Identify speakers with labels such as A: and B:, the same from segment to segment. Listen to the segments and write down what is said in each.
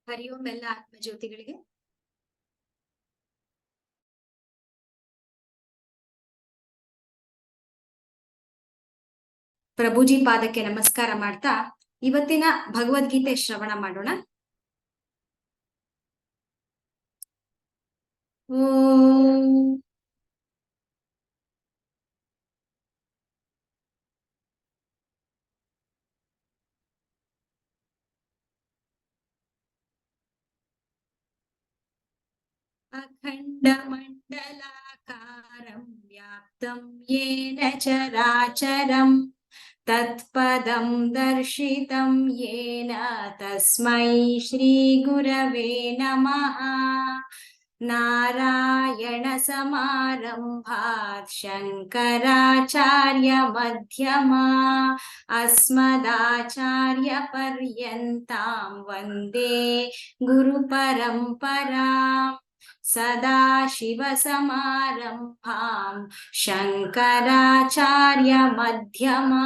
A: ಹರಿ ಓಂ ಎಲ್ಲ ಆತ್ಮಜ್ಯೋತಿಗಳಿಗೆ. ಪ್ರಭುಜಿ ಪಾದಕ್ಕೆ ನಮಸ್ಕಾರ ಮಾಡ್ತಾ ಇವತ್ತಿನ ಭಗವದ್ಗೀತೆ ಶ್ರವಣ ಮಾಡೋಣ. ಓಂ ಅಖಂಡ ಮಂಡಲಾಕಾರಂ ವ್ಯಾಪ್ತಂ ಯೇನ ಚರಾಚರಂ ತತ್ಪದಂ ದರ್ಶಿತಂ ಯೇನ ತಸ್ಮೈ ಶ್ರೀ ಗುರವೇ ನಮಃ. ನಾರಾಯಣ ಸಮಾರಂಭಾತ್ ಶಂಕರಾಚಾರ್ಯ ಮಧ್ಯಮಾ ಅಸ್ಮದಾಚಾರ್ಯ ಪರ್ಯಂತಾಂ ವಂದೇ ಗುರು ಪರಂಪರಾ. ಸದಾ ಶಿವ ಸಮಾರಂಭಾಂ ಶಂಕರಾಚಾರ್ಯ ಮಧ್ಯಮಾ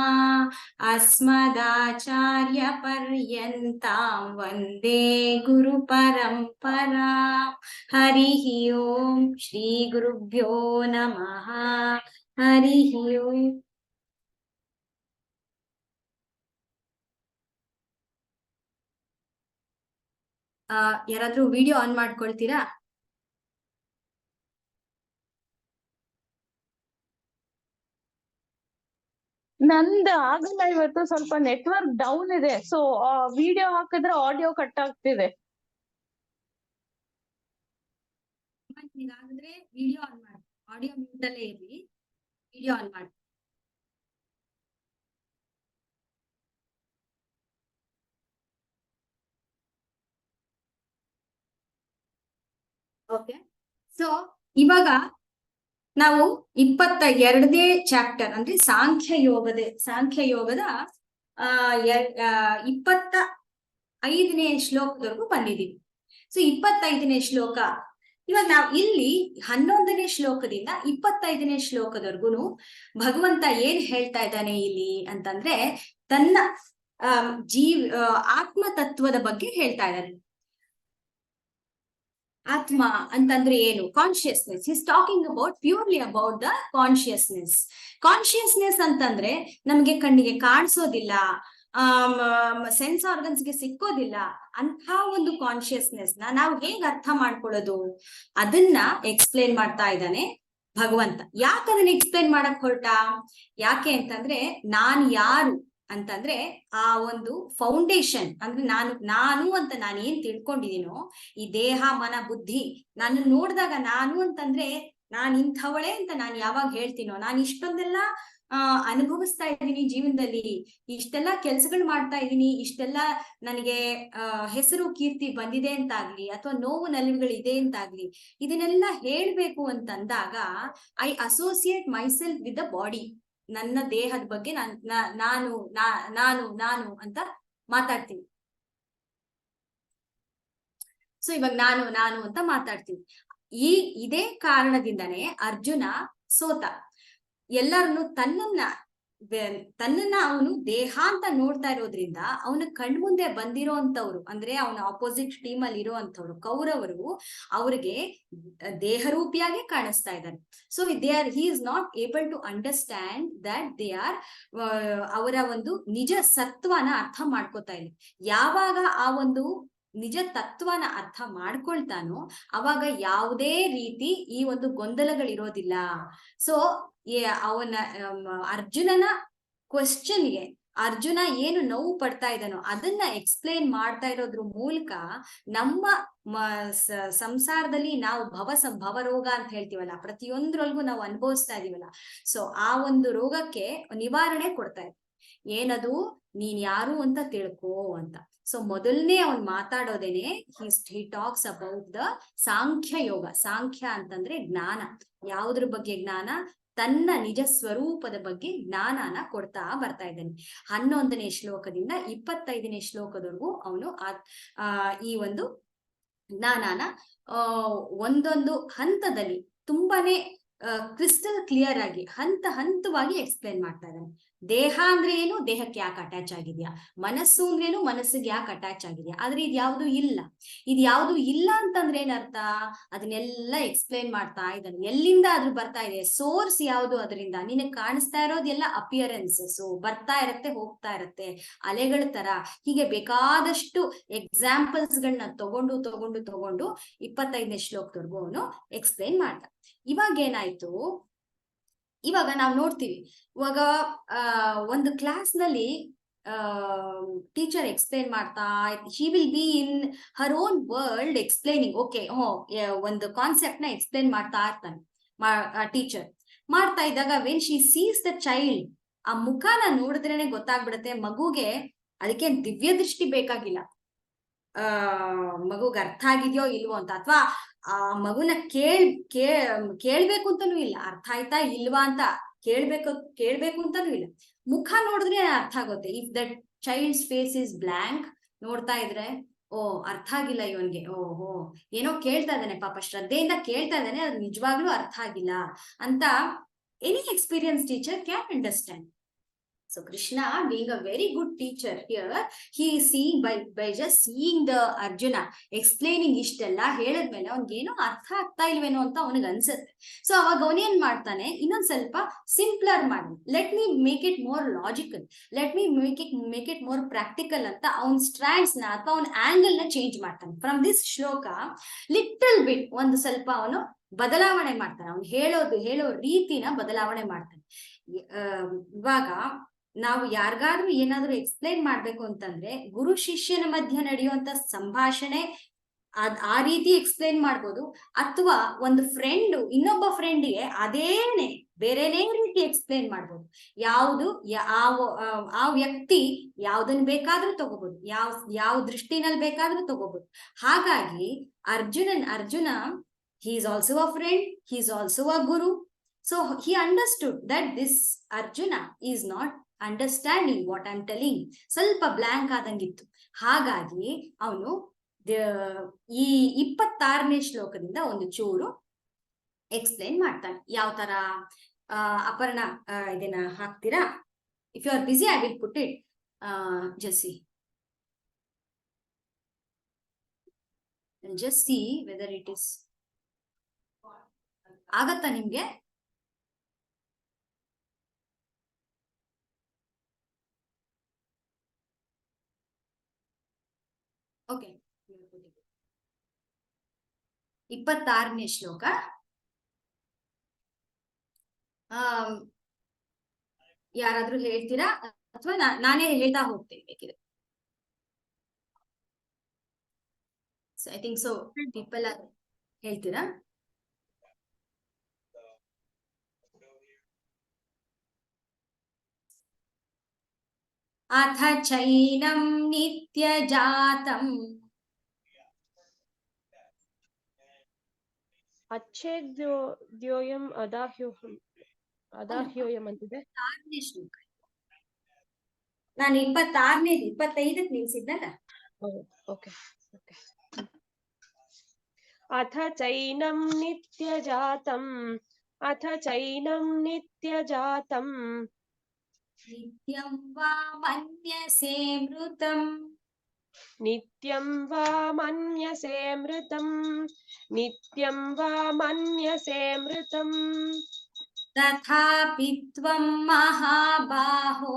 A: ಅಸ್ಮದಾಚಾರ್ಯ ಪರ್ಯಂತಾಂ ವಂದೇ ಗುರು ಪರಂಪರಾ. ಹರಿ ಓಂ ಶ್ರೀ ಗುರುಭ್ಯೋ ನಮಃ. ಹರಿ ಓಂ. ಯಾರಾದ್ರೂ ವಿಡಿಯೋ ಆನ್ ಮಾಡ್ಕೊಳ್ತೀರಾ?
B: ನಂದು ಆಗಲ್ಲ, ಇವತ್ತು ಸ್ವಲ್ಪ ನೆಟ್ವರ್ಕ್ ಡೌನ್ ಇದೆ. ಸೊ ವಿಡಿಯೋ ಹಾಕಿದ್ರೆ ಆಡಿಯೋ ಕಟ್ ಆಗ್ತಿದೆ.
A: ಇದಾದ್ರೆ ವಿಡಿಯೋ ಆನ್ ಮಾಡಿ, ಆಡಿಯೋ ಮ್ಯೂಟ್ ಅಲ್ಲೇ ಇರ್ಲಿ, ವಿಡಿಯೋ ಆನ್ ಮಾಡಿ. ಓಕೆ, ಸೊ ಇವಾಗ ನಾವು 22ನೇ ಚಾಪ್ಟರ್ ಅಂದ್ರೆ ಸಾಂಖ್ಯ ಯೋಗದ 25ನೇ ಶ್ಲೋಕದವರೆಗೂ ಬಂದಿದ್ದೀವಿ. ಸೊ 25ನೇ ಶ್ಲೋಕ ಇವಾಗ ನಾವು ಇಲ್ಲಿ 11ನೇ ಶ್ಲೋಕದಿಂದ 25ನೇ ಶ್ಲೋಕದವರೆಗೂ ಭಗವಂತ ಏನ್ ಹೇಳ್ತಾ ಇದ್ದಾನೆ ಇಲ್ಲಿ ಅಂತಂದ್ರೆ ತನ್ನ ಆತ್ಮ ತತ್ವದ ಬಗ್ಗೆ ಹೇಳ್ತಾ ಇದ್ದಾನೆ. ಆತ್ಮ ಅಂತಂದ್ರೆ ಏನು? Consciousness. Is talking about purely about the consciousness. Consciousness ಅಂತಂದ್ರೆ ನಮ್ಗೆ ಕಣ್ಣಿಗೆ ಕಾಣಿಸೋದಿಲ್ಲ, ಸೆನ್ಸ್ ಆರ್ಗನ್ಸ್ಗೆ ಸಿಕ್ಕೋದಿಲ್ಲ. ಅಂತ ಒಂದು ಕಾನ್ಶಿಯಸ್ನೆಸ್ ನಾವು ಹೇಗ್ ಅರ್ಥ ಮಾಡ್ಕೊಳ್ಳೋದು ಅದನ್ನ ಎಕ್ಸ್ಪ್ಲೇನ್ ಮಾಡ್ತಾ ಇದ್ದಾನೆ ಭಗವಂತ. ಯಾಕೆ ಅದನ್ನ ಎಕ್ಸ್ಪ್ಲೇನ್ ಮಾಡಕ್ ಹೊರಟ? ಯಾಕೆ ಅಂತಂದ್ರೆ ನಾನ್ ಯಾರು ಅಂತಂದ್ರೆ ಆ ಒಂದು ಫೌಂಡೇಶನ್ ಅಂದ್ರೆ ನಾನು ಅಂತ ನಾನು ಏನ್ ತಿಳ್ಕೊಂಡಿದೀನೋ ಈ ದೇಹ ಮನ ಬುದ್ಧಿ, ನಾನು ನೋಡಿದಾಗ ನಾನು ಅಂತಂದ್ರೆ ನಾನ್ ಇಂಥವಳೆ ಅಂತ ನಾನು ಯಾವಾಗ ಹೇಳ್ತೀನೋ, ನಾನು ಇಷ್ಟೊಂದೆಲ್ಲ ಅನುಭವಿಸ್ತಾ ಇದ್ದೀನಿ ಜೀವನದಲ್ಲಿ, ಇಷ್ಟೆಲ್ಲ ಕೆಲ್ಸಗಳು ಮಾಡ್ತಾ ಇದ್ದೀನಿ, ಇಷ್ಟೆಲ್ಲ ನನಗೆ ಹೆಸರು ಕೀರ್ತಿ ಬಂದಿದೆ ಅಂತಾಗ್ಲಿ ಅಥವಾ ನೋವು ನಲಿವುಗಳಿದೆ ಅಂತಾಗ್ಲಿ, ಇದನ್ನೆಲ್ಲ ಹೇಳ್ಬೇಕು ಅಂತಂದಾಗ I associate myself with the body. ನನ್ನ ದೇಹದ ಬಗ್ಗೆ ನಾನು ಅಂತ ಮಾತಾಡ್ತೀನಿ. ಸೊ ಇವಾಗ ನಾನು ಅಂತ ಮಾತಾಡ್ತೀನಿ. ಇದೇ ಕಾರಣದಿಂದಾನೇ ಅರ್ಜುನ ಸೋತ. ಎಲ್ಲರನ್ನು ತನ್ನನ್ನ ಅವನು ದೇಹ ಅಂತ ನೋಡ್ತಾ ಇರೋದ್ರಿಂದ ಅವನ ಕಣ್ಮುಂದೆ ಬಂದಿರೋಂಥವ್ರು ಅಂದ್ರೆ ಅವನ ಆಪೋಸಿಟ್ ಟೀಮ್ ಅಲ್ಲಿ ಇರುವಂತವ್ರು ಕೌರವರು ಅವ್ರಿಗೆ ದೇಹರೂಪಿಯಾಗಿ ಕಾಣಿಸ್ತಾ ಇದ್ದಾರೆ. So he is not able to understand that they are ಅವರ ಒಂದು ನಿಜ ಸತ್ವನ ಅರ್ಥ ಮಾಡ್ಕೋತಾ ಇಲ್ಲ. ಯಾವಾಗ ಆ ಒಂದು ನಿಜ ತತ್ವನ ಅರ್ಥ ಮಾಡ್ಕೊಳ್ತಾನೋ ಅವಾಗ ಯಾವುದೇ ರೀತಿ ಈ ಒಂದು ಗೊಂದಲಗಳಿರೋದಿಲ್ಲ. ಸೊ ಅವನ ಅರ್ಜುನನ ಕ್ವಶನ್ಗೆ ಅರ್ಜುನ ಏನು ನೋವು ಪಡ್ತಾ ಇದ್ದಾನೋ ಅದನ್ನ ಎಕ್ಸ್ಪ್ಲೇನ್ ಮಾಡ್ತಾ ಇರೋದ್ರ ಮೂಲಕ ನಮ್ಮ ಸಂಸಾರದಲ್ಲಿ ನಾವು ಭವರೋಗ ಅಂತ ಹೇಳ್ತೀವಲ್ಲ, ಪ್ರತಿಯೊಂದ್ರೊಳಗೂ ನಾವು ಅನುಭವಿಸ್ತಾ ಇದೀವಲ್ಲ, ಸೊ ಆ ಒಂದು ರೋಗಕ್ಕೆ ನಿವಾರಣೆ ಕೊಡ್ತಾ ಇದೆ. ಏನದು? ನೀನ್ ಯಾರು ಅಂತ ತಿಳ್ಕೋ ಅಂತ. ಸೊ ಮೊದಲನೇ ಅವನ್ ಮಾತಾಡೋದೇನೆ ಹಿ ಟಾಕ್ಸ್ ಅಬೌಟ್ ದ ಸಾಂಖ್ಯ ಯೋಗ. ಸಾಂಖ್ಯ ಅಂತಂದ್ರೆ ಜ್ಞಾನ. ಯಾವುದ್ರ ಬಗ್ಗೆ ಜ್ಞಾನ? ತನ್ನ ನಿಜ ಸ್ವರೂಪದ ಬಗ್ಗೆ ಜ್ಞಾನನ ಕೊಡ್ತಾ ಬರ್ತಾ ಇದ್ದಾನೆ. 11ನೇ ಶ್ಲೋಕದಿಂದ 25ನೇ ಶ್ಲೋಕದವರೆಗೂ ಅವನು ಈ ಒಂದು ಜ್ಞಾನನ ಒಂದೊಂದು ಹಂತದಲ್ಲಿ ತುಂಬಾನೇ ಕ್ರಿಸ್ಟಲ್ ಕ್ಲಿಯರ್ ಆಗಿ ಹಂತವಾಗಿ ಎಕ್ಸ್ಪ್ಲೇನ್ ಮಾಡ್ತಾ ಇದ್ದಾನೆ. ದೇಹ ಅಂದ್ರೆ ಏನು, ದೇಹಕ್ಕೆ ಯಾಕೆ ಅಟ್ಯಾಚ್ ಆಗಿದ್ಯಾ, ಮನಸ್ಸು ಅಂದ್ರೇನು, ಮನಸ್ಸಿಗೆ ಯಾಕೆ ಅಟ್ಯಾಚ್ ಆಗಿದ್ಯಾ. ಆದ್ರೆ ಇದ್ಯಾವುದು ಇಲ್ಲ. ಇದ್ಯಾವುದು ಇಲ್ಲ ಅಂತಂದ್ರೆ ಏನರ್ಥ, ಅದನ್ನೆಲ್ಲ ಎಕ್ಸ್ಪ್ಲೈನ್ ಮಾಡ್ತಾ ಇದ್ದಾನೆ. ಎಲ್ಲಿಂದ ಅದ್ರ ಬರ್ತಾ ಇದೆ, ಸೋರ್ಸ್ ಯಾವುದು, ಅದರಿಂದ ನಿನಗೆ ಕಾಣಿಸ್ತಾ ಇರೋದೆಲ್ಲ ಅಪಿಯರೆನ್ಸಸ್, ಬರ್ತಾ ಇರತ್ತೆ ಹೋಗ್ತಾ ಇರತ್ತೆ ಅಲೆಗಳ ತರ. ಹೀಗೆ ಬೇಕಾದಷ್ಟು ಎಕ್ಸಾಂಪಲ್ಸ್ ಗಳನ್ನ ತಗೊಂಡು ತಗೊಂಡು ತಗೊಂಡು 25ನೇ ಶ್ಲೋಕದವರೆಗೂ ಅವನು ಎಕ್ಸ್ಪ್ಲೈನ್ ಮಾಡ್ದ. ಇವಾಗ ಏನಾಯ್ತು, ಇವಾಗ ನಾವು ನೋಡ್ತೀವಿ, ಇವಾಗ ಒಂದು ಕ್ಲಾಸ್ ನಲ್ಲಿ ಟೀಚರ್ ಎಕ್ಸ್ಪ್ಲೈನ್ ಮಾಡ್ತಾ, she will be in her own world explaining. Okay, ಒಂದು ಕಾನ್ಸೆಪ್ಟ್ ನ ಎಕ್ಸ್ಪ್ಲೈನ್ ಮಾಡ್ತಾ ಇರ್ತಾನೆ ಟೀಚರ್. ಮಾಡ್ತಾ ಇದ್ದಾಗ when she sees the child, ಆ ಮುಖನ ನೋಡಿದ್ರೇನೆ ಗೊತ್ತಾಗ್ಬಿಡುತ್ತೆ ಮಗುಗೆ. ಅದಕ್ಕೆ ದಿವ್ಯ ದೃಷ್ಟಿ ಬೇಕಾಗಿಲ್ಲ, ಮಗುಗೆ ಅರ್ಥ ಆಗಿದ್ಯೋ ಇಲ್ವೋ ಅಂತ, ಅಥವಾ ಆ ಮಗುನ ಕೇಳ್ಬೇಕು ಅಂತಾನೂ ಇಲ್ಲ, ಅರ್ಥ ಆಯ್ತಾ ಇಲ್ವಾ ಅಂತ ಕೇಳ್ಬೇಕು ಅಂತಾನೂ ಇಲ್ಲ. ಮುಖ ನೋಡಿದ್ರೆ ಅರ್ಥ ಆಗುತ್ತೆ. If that child's face is blank, ನೋಡ್ತಾ ಇದ್ರೆ ಓ ಅರ್ಥ ಆಗಿಲ್ಲ ಇವನ್ಗೆ, ಓಹೋ ಏನೋ ಕೇಳ್ತಾ ಇದ್ದಾನೆ, ಪಾಪ ಶ್ರದ್ಧೆಯಿಂದ ಕೇಳ್ತಾ ಇದ್ದಾನೆ, ಅದು ನಿಜವಾಗ್ಲೂ ಅರ್ಥ ಆಗಿಲ್ಲ ಅಂತ any experience teacher can understand. So Krishna, being a very good teacher here, he is seeing by just seeing the Arjuna explaining ಇಷ್ಟೆಲ್ಲ ಹೇಳಿದ್ಮೇಲೆ ಅವ್ನಿಗೇನೋ ಅರ್ಥ ಆಗ್ತಾ ಇಲ್ವೇನೋ ಅಂತ ಅವನಿಗೆ ಅನ್ಸುತ್ತೆ. ಸೊ ಅವಾಗ ಅವನೇನ್ ಮಾಡ್ತಾನೆ, ಇನ್ನೊಂದ್ ಸ್ವಲ್ಪ ಸಿಂಪ್ಲರ್ ಮಾಡಿ, let me make it more logical, let me make it more practical ಅಂತ ಅವನ್ ಸ್ಟ್ರಾಂಡ್ಸ್ ನ ಅಥವಾ ಅವನ ಆಂಗಲ್ ನ ಚೇಂಜ್ ಮಾಡ್ತಾನೆ. ಫ್ರಮ್ ದಿಸ್ ಶ್ಲೋಕ ಲಿಟಲ್ ಬಿಟ್ ಒಂದು ಸ್ವಲ್ಪ ಅವನು ಬದಲಾವಣೆ ಮಾಡ್ತಾನೆ, ಅವ್ನು ಹೇಳೋ ರೀತಿನ ಬದಲಾವಣೆ ಮಾಡ್ತಾನೆ. ಇವಾಗ ನಾವು ಯಾರಿಗಾದ್ರೂ ಏನಾದ್ರೂ ಎಕ್ಸ್ಪ್ಲೈನ್ ಮಾಡ್ಬೇಕು ಅಂತಂದ್ರೆ, ಗುರು ಶಿಷ್ಯನ ಮಧ್ಯೆ ನಡೆಯುವಂತ ಸಂಭಾಷಣೆ ಆ ರೀತಿ ಎಕ್ಸ್ಪ್ಲೈನ್ ಮಾಡ್ಬೋದು, ಅಥವಾ ಒಂದು ಫ್ರೆಂಡ್ ಇನ್ನೊಬ್ಬ ಫ್ರೆಂಡ್ಗೆ ಅದೇನೆ ಬೇರೆನೇ ರೀತಿ ಎಕ್ಸ್ಪ್ಲೈನ್ ಮಾಡ್ಬೋದು. ಯಾವುದು ಆ ವ್ಯಕ್ತಿ ಯಾವ್ದನ್ ಬೇಕಾದ್ರೂ ತಗೋಬಹುದು, ಯಾವ ದೃಷ್ಟಿನಲ್ಲಿ ಬೇಕಾದ್ರೂ ತಗೋಬಹುದು. ಹಾಗಾಗಿ Arjuna he is also a friend, he is also a guru. So he understood that this Arjuna is not understanding what I am telling. ಸ್ವಲ್ಪ ಬ್ಲಾಂಕ್ ಆದಂಗಿತ್ತು. ಹಾಗಾಗಿ ಅವನು ಈ 26ನೇ ಶ್ಲೋಕದಿಂದ ಒಂದು ಚೂರು ಎಕ್ಸ್ಪ್ಲೈನ್ ಮಾಡ್ತಾನೆ. ಯಾವ ತರ, ಅಪರ್ಣ ಇದನ್ನ ಹಾಕ್ತೀರಾ? If you are busy I will put it. Jassi, just see whether it is ಆಗತ್ತಾ ನಿಮ್ಗೆ? ಓಕೆ, 26ನೇ ಶ್ಲೋಕ. ಯಾರಾದ್ರೂ ಹೇಳ್ತೀರಾ ಅಥವಾ ನಾನೇ ಹೇಳ್ತಾ ಹೋಗ್ತೇನೆ ಬೇಕಿದೆ? ಐ ಥಿಂಕ್ ಸೊ ಪೀಪಲ್ ಹೇಳ್ತೀರಾ? ಅಥ ಚೈನಂ ನಿತ್ಯ ಜಾತಂ
B: ಅಚ್ಛೇದ್ಯೋಯಂ ಅದಾಹ್ಯೋಯಂ ಅಂತಿದೆ.
A: ನಾನು 26ನೇದು 25ಕ್ಕೆ ನಿಲ್ಸಿದ್ದಲ್ಲ.
B: ಓಕೆ. ಅಥ ಚೈನಂ ನಿತ್ಯ ಜಾತಂ
A: ನಿತ್ಯಂ ವಾ ಮನ್ಯಸೇ ಮೃತಂ ತಥಾಪಿ ತ್ವಂ ಮಹಾಬಾಹೋ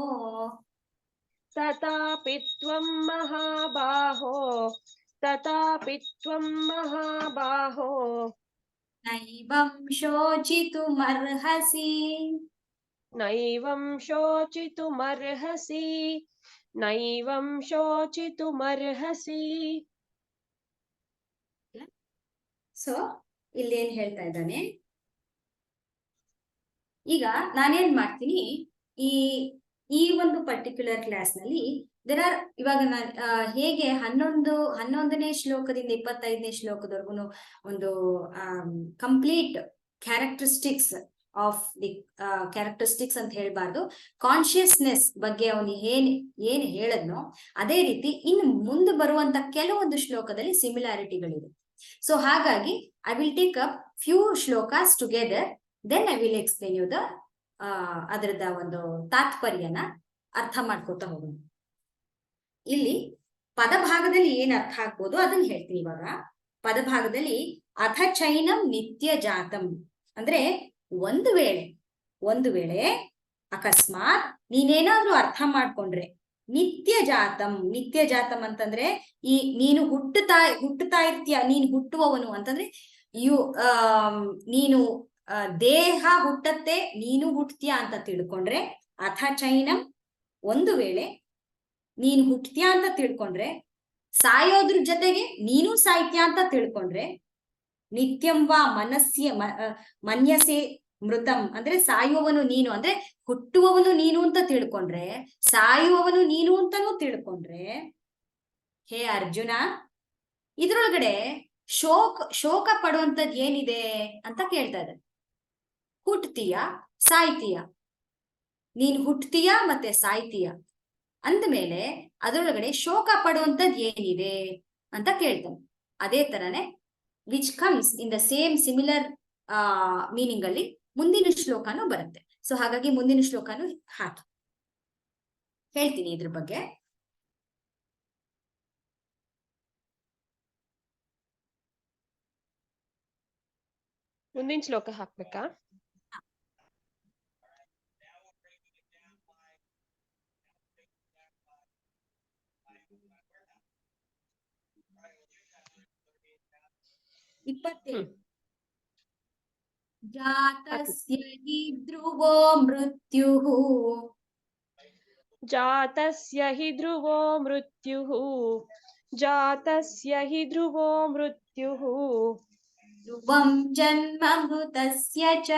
A: ನೈವಂ ಶೋಚಿತುಮರ್ಹಸಿ. ಸೊ ಇಲ್ಲೇನ್ ಹೇಳ್ತಾ ಇದ್ದಾನೆ, ಈಗ ನಾನೇನ್ ಮಾಡ್ತೀನಿ, ಈ ಒಂದು ಪರ್ಟಿಕ್ಯುಲರ್ ಕ್ಲಾಸ್ ನಲ್ಲಿ ಇವಾಗ ನಾನು ಹೇಗೆ 11ನೇ ಶ್ಲೋಕದಿಂದ 25ನೇ ಶ್ಲೋಕದವರೆಗೂ ಒಂದು ಕಂಪ್ಲೀಟ್ ಕ್ಯಾರೆಕ್ಟರಿಸ್ಟಿಕ್ಸ್ ಅಂತ ಹೇಳ್ಬಾರ್ದು, ಕಾನ್ಶಿಯಸ್ನೆಸ್ ಬಗ್ಗೆ ಅವನು ಏನ್ ಹೇಳದ್ನೋ ಅದೇ ರೀತಿ ಇನ್ನು ಮುಂದೆ ಬರುವಂತ ಕೆಲವೊಂದು ಶ್ಲೋಕದಲ್ಲಿ ಸಿಮಿಲಾರಿಟಿಗಳಿದೆ. ಸೊ ಹಾಗಾಗಿ I will take up few shlokas together, then I will explain you the ಅದರದ ಒಂದು ತಾತ್ಪರ್ಯನ ಅರ್ಥ ಮಾಡ್ಕೊತಾ ಹೋಗೋಣ. ಇಲ್ಲಿ ಪದಭಾಗದಲ್ಲಿ ಏನ್ ಅರ್ಥ ಆಗ್ಬೋದು ಅದನ್ನ ಹೇಳ್ತೀನಿ ಇವಾಗ. ಪದಭಾಗದಲ್ಲಿ ಅಥ ಚೈನಂ ನಿತ್ಯ ಜಾತಂ ಅಂದ್ರೆ ಒಂದು ವೇಳೆ ಅಕಸ್ಮಾತ್ ನೀನೇನಾದ್ರೂ ಅರ್ಥ ಮಾಡ್ಕೊಂಡ್ರೆ, ನಿತ್ಯ ಜಾತಂ ಅಂತಂದ್ರೆ ಈ ನೀನು ಹುಟ್ಟುತ್ತಾ ಇರ್ತೀಯ, ನೀನು ಹುಟ್ಟುವವನು ಅಂತಂದ್ರೆ ನೀನು ದೇಹ ಹುಟ್ಟತ್ತೆ, ನೀನು ಹುಟ್ಟತೀಯ ಅಂತ ತಿಳ್ಕೊಂಡ್ರೆ, ಅಥ ಚೈನಂ ಒಂದು ವೇಳೆ ನೀನು ಹುಟ್ಟತೀಯ ಅಂತ ತಿಳ್ಕೊಂಡ್ರೆ, ಸಾಯೋದ್ರ ಜೊತೆಗೆ ನೀನು ಸಾಯ್ತೀಯ ಅಂತ ತಿಳ್ಕೊಂಡ್ರೆ, ನಿತ್ಯಂ ವಾ ಮನ್ಯಸೆ ಮೃತಂ ಅಂದ್ರೆ ಸಾಯುವವನು ನೀನು ಅಂದ್ರೆ ಹುಟ್ಟುವವನು ನೀನು ಅಂತ ತಿಳ್ಕೊಂಡ್ರೆ, ಸಾಯುವವನು ನೀನು ಅಂತಾನೂ ತಿಳ್ಕೊಂಡ್ರೆ, ಹೇ ಅರ್ಜುನ ಇದ್ರೊಳಗಡೆ ಶೋಕ ಪಡುವಂತದ್ ಏನಿದೆ ಅಂತ ಕೇಳ್ತಾ ಇದ್ದಾರೆ. ಹುಟ್ಟತೀಯ ಸಾಯ್ತೀಯ, ನೀನ್ ಹುಟ್ಟತೀಯ ಮತ್ತೆ ಸಾಯ್ತೀಯ ಅಂದ್ಮೇಲೆ ಅದರೊಳಗಡೆ ಶೋಕ ಪಡುವಂತದ್ ಏನಿದೆ ಅಂತ ಕೇಳ್ತಾನೆ. ಅದೇ ತರನೇ which comes in the same similar meaning ಅಲ್ಲಿ ಮುಂದಿನ ಶ್ಲೋಕನೂ ಬರುತ್ತೆ. ಸೊ ಹಾಗಾಗಿ ಮುಂದಿನ ಶ್ಲೋಕನೂ ಹಾಕಿ ಹೇಳ್ತೀನಿ ಇದ್ರ ಬಗ್ಗೆ.
C: ಮುಂದಿನ ಶ್ಲೋಕ ಹಾಕ್ಬೇಕಾ?
A: ಜಾತಸ್ಯ ಹಿ ಧ್ರುವೋ ಮೃತ್ಯುಃ
C: ಜಾತಸ್ಯ ಹಿ ಧ್ರುವೋ ಮೃತ್ಯುಃ ಜಾತಸ್ಯ ಹಿ ಧ್ರುವೋ ಮೃತ್ಯುಃ
A: ಧ್ರುವಂ ಜನ್ಮ ಮೃತಸ್ಯ ಚ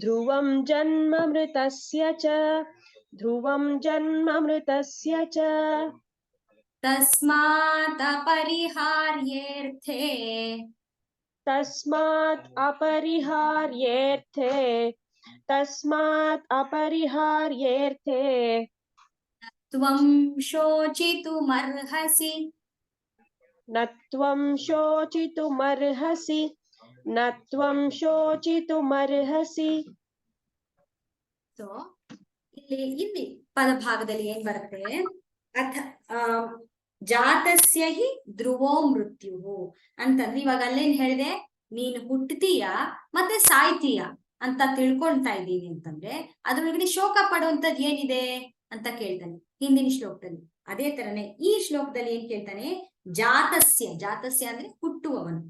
C: ಧ್ರುವಂ ಜನ್ಮ ಮೃತಸ್ಯ ಚ ಧ್ರುವಂ ಜನ್ಮ ಮೃತಸ್ಯ ಚ
A: ತಸ್ಮಾತ್ ಅಪರಿಹಾರ್ಯೇರ್ಥೇ
C: ತಸ್ಮಾತ್ ಅಪರಿಹಾರ್ಯೇರ್ಥೇ ತಸ್ಮಾತ್ ಅಪರಿಹಾರ್ಯೇರ್ಥೇ
A: ತ್ವಂ ಶೋಚಿತುಮರ್ಹಸಿ
C: ನ ತ್ವಂ ಶೋಚಿತುಮರ್ಹಸಿ ನ ತ್ವಂ ಶೋಚಿತುಮರ್ಹಸಿ.
A: ಸೊ ಇಲ್ಲಿ ಪದಭಾಗದಲ್ಲಿ ಏನ್ ಬರುತ್ತೆ, ಅಥ ಜಾತಸ್ಯ ಹಿ ಧ್ರುವೋ ಮೃತ್ಯು ಅಂತಂದ್ರೆ ಇವಾಗ ಅಲ್ಲೇನ್ ಹೇಳಿದೆ, ನೀನು ಹುಟ್ಟತೀಯ ಮತ್ತೆ ಸಾಯ್ತೀಯ ಅಂತ ತಿಳ್ಕೊಳ್ತಾ ಇದ್ದೀನಿ ಅಂತಂದ್ರೆ ಅದ್ರೊಳಗಡೆ ಶೋಕ ಪಡುವಂತದ್ ಏನಿದೆ ಅಂತ ಕೇಳ್ತಾನೆ ಹಿಂದಿನ ಶ್ಲೋಕದಲ್ಲಿ. ಅದೇ ತರನೇ ಈ ಶ್ಲೋಕದಲ್ಲಿ ಏನ್ ಕೇಳ್ತಾನೆ, ಜಾತಸ್ಯ ಅಂದ್ರೆ ಹುಟ್ಟುವವನು,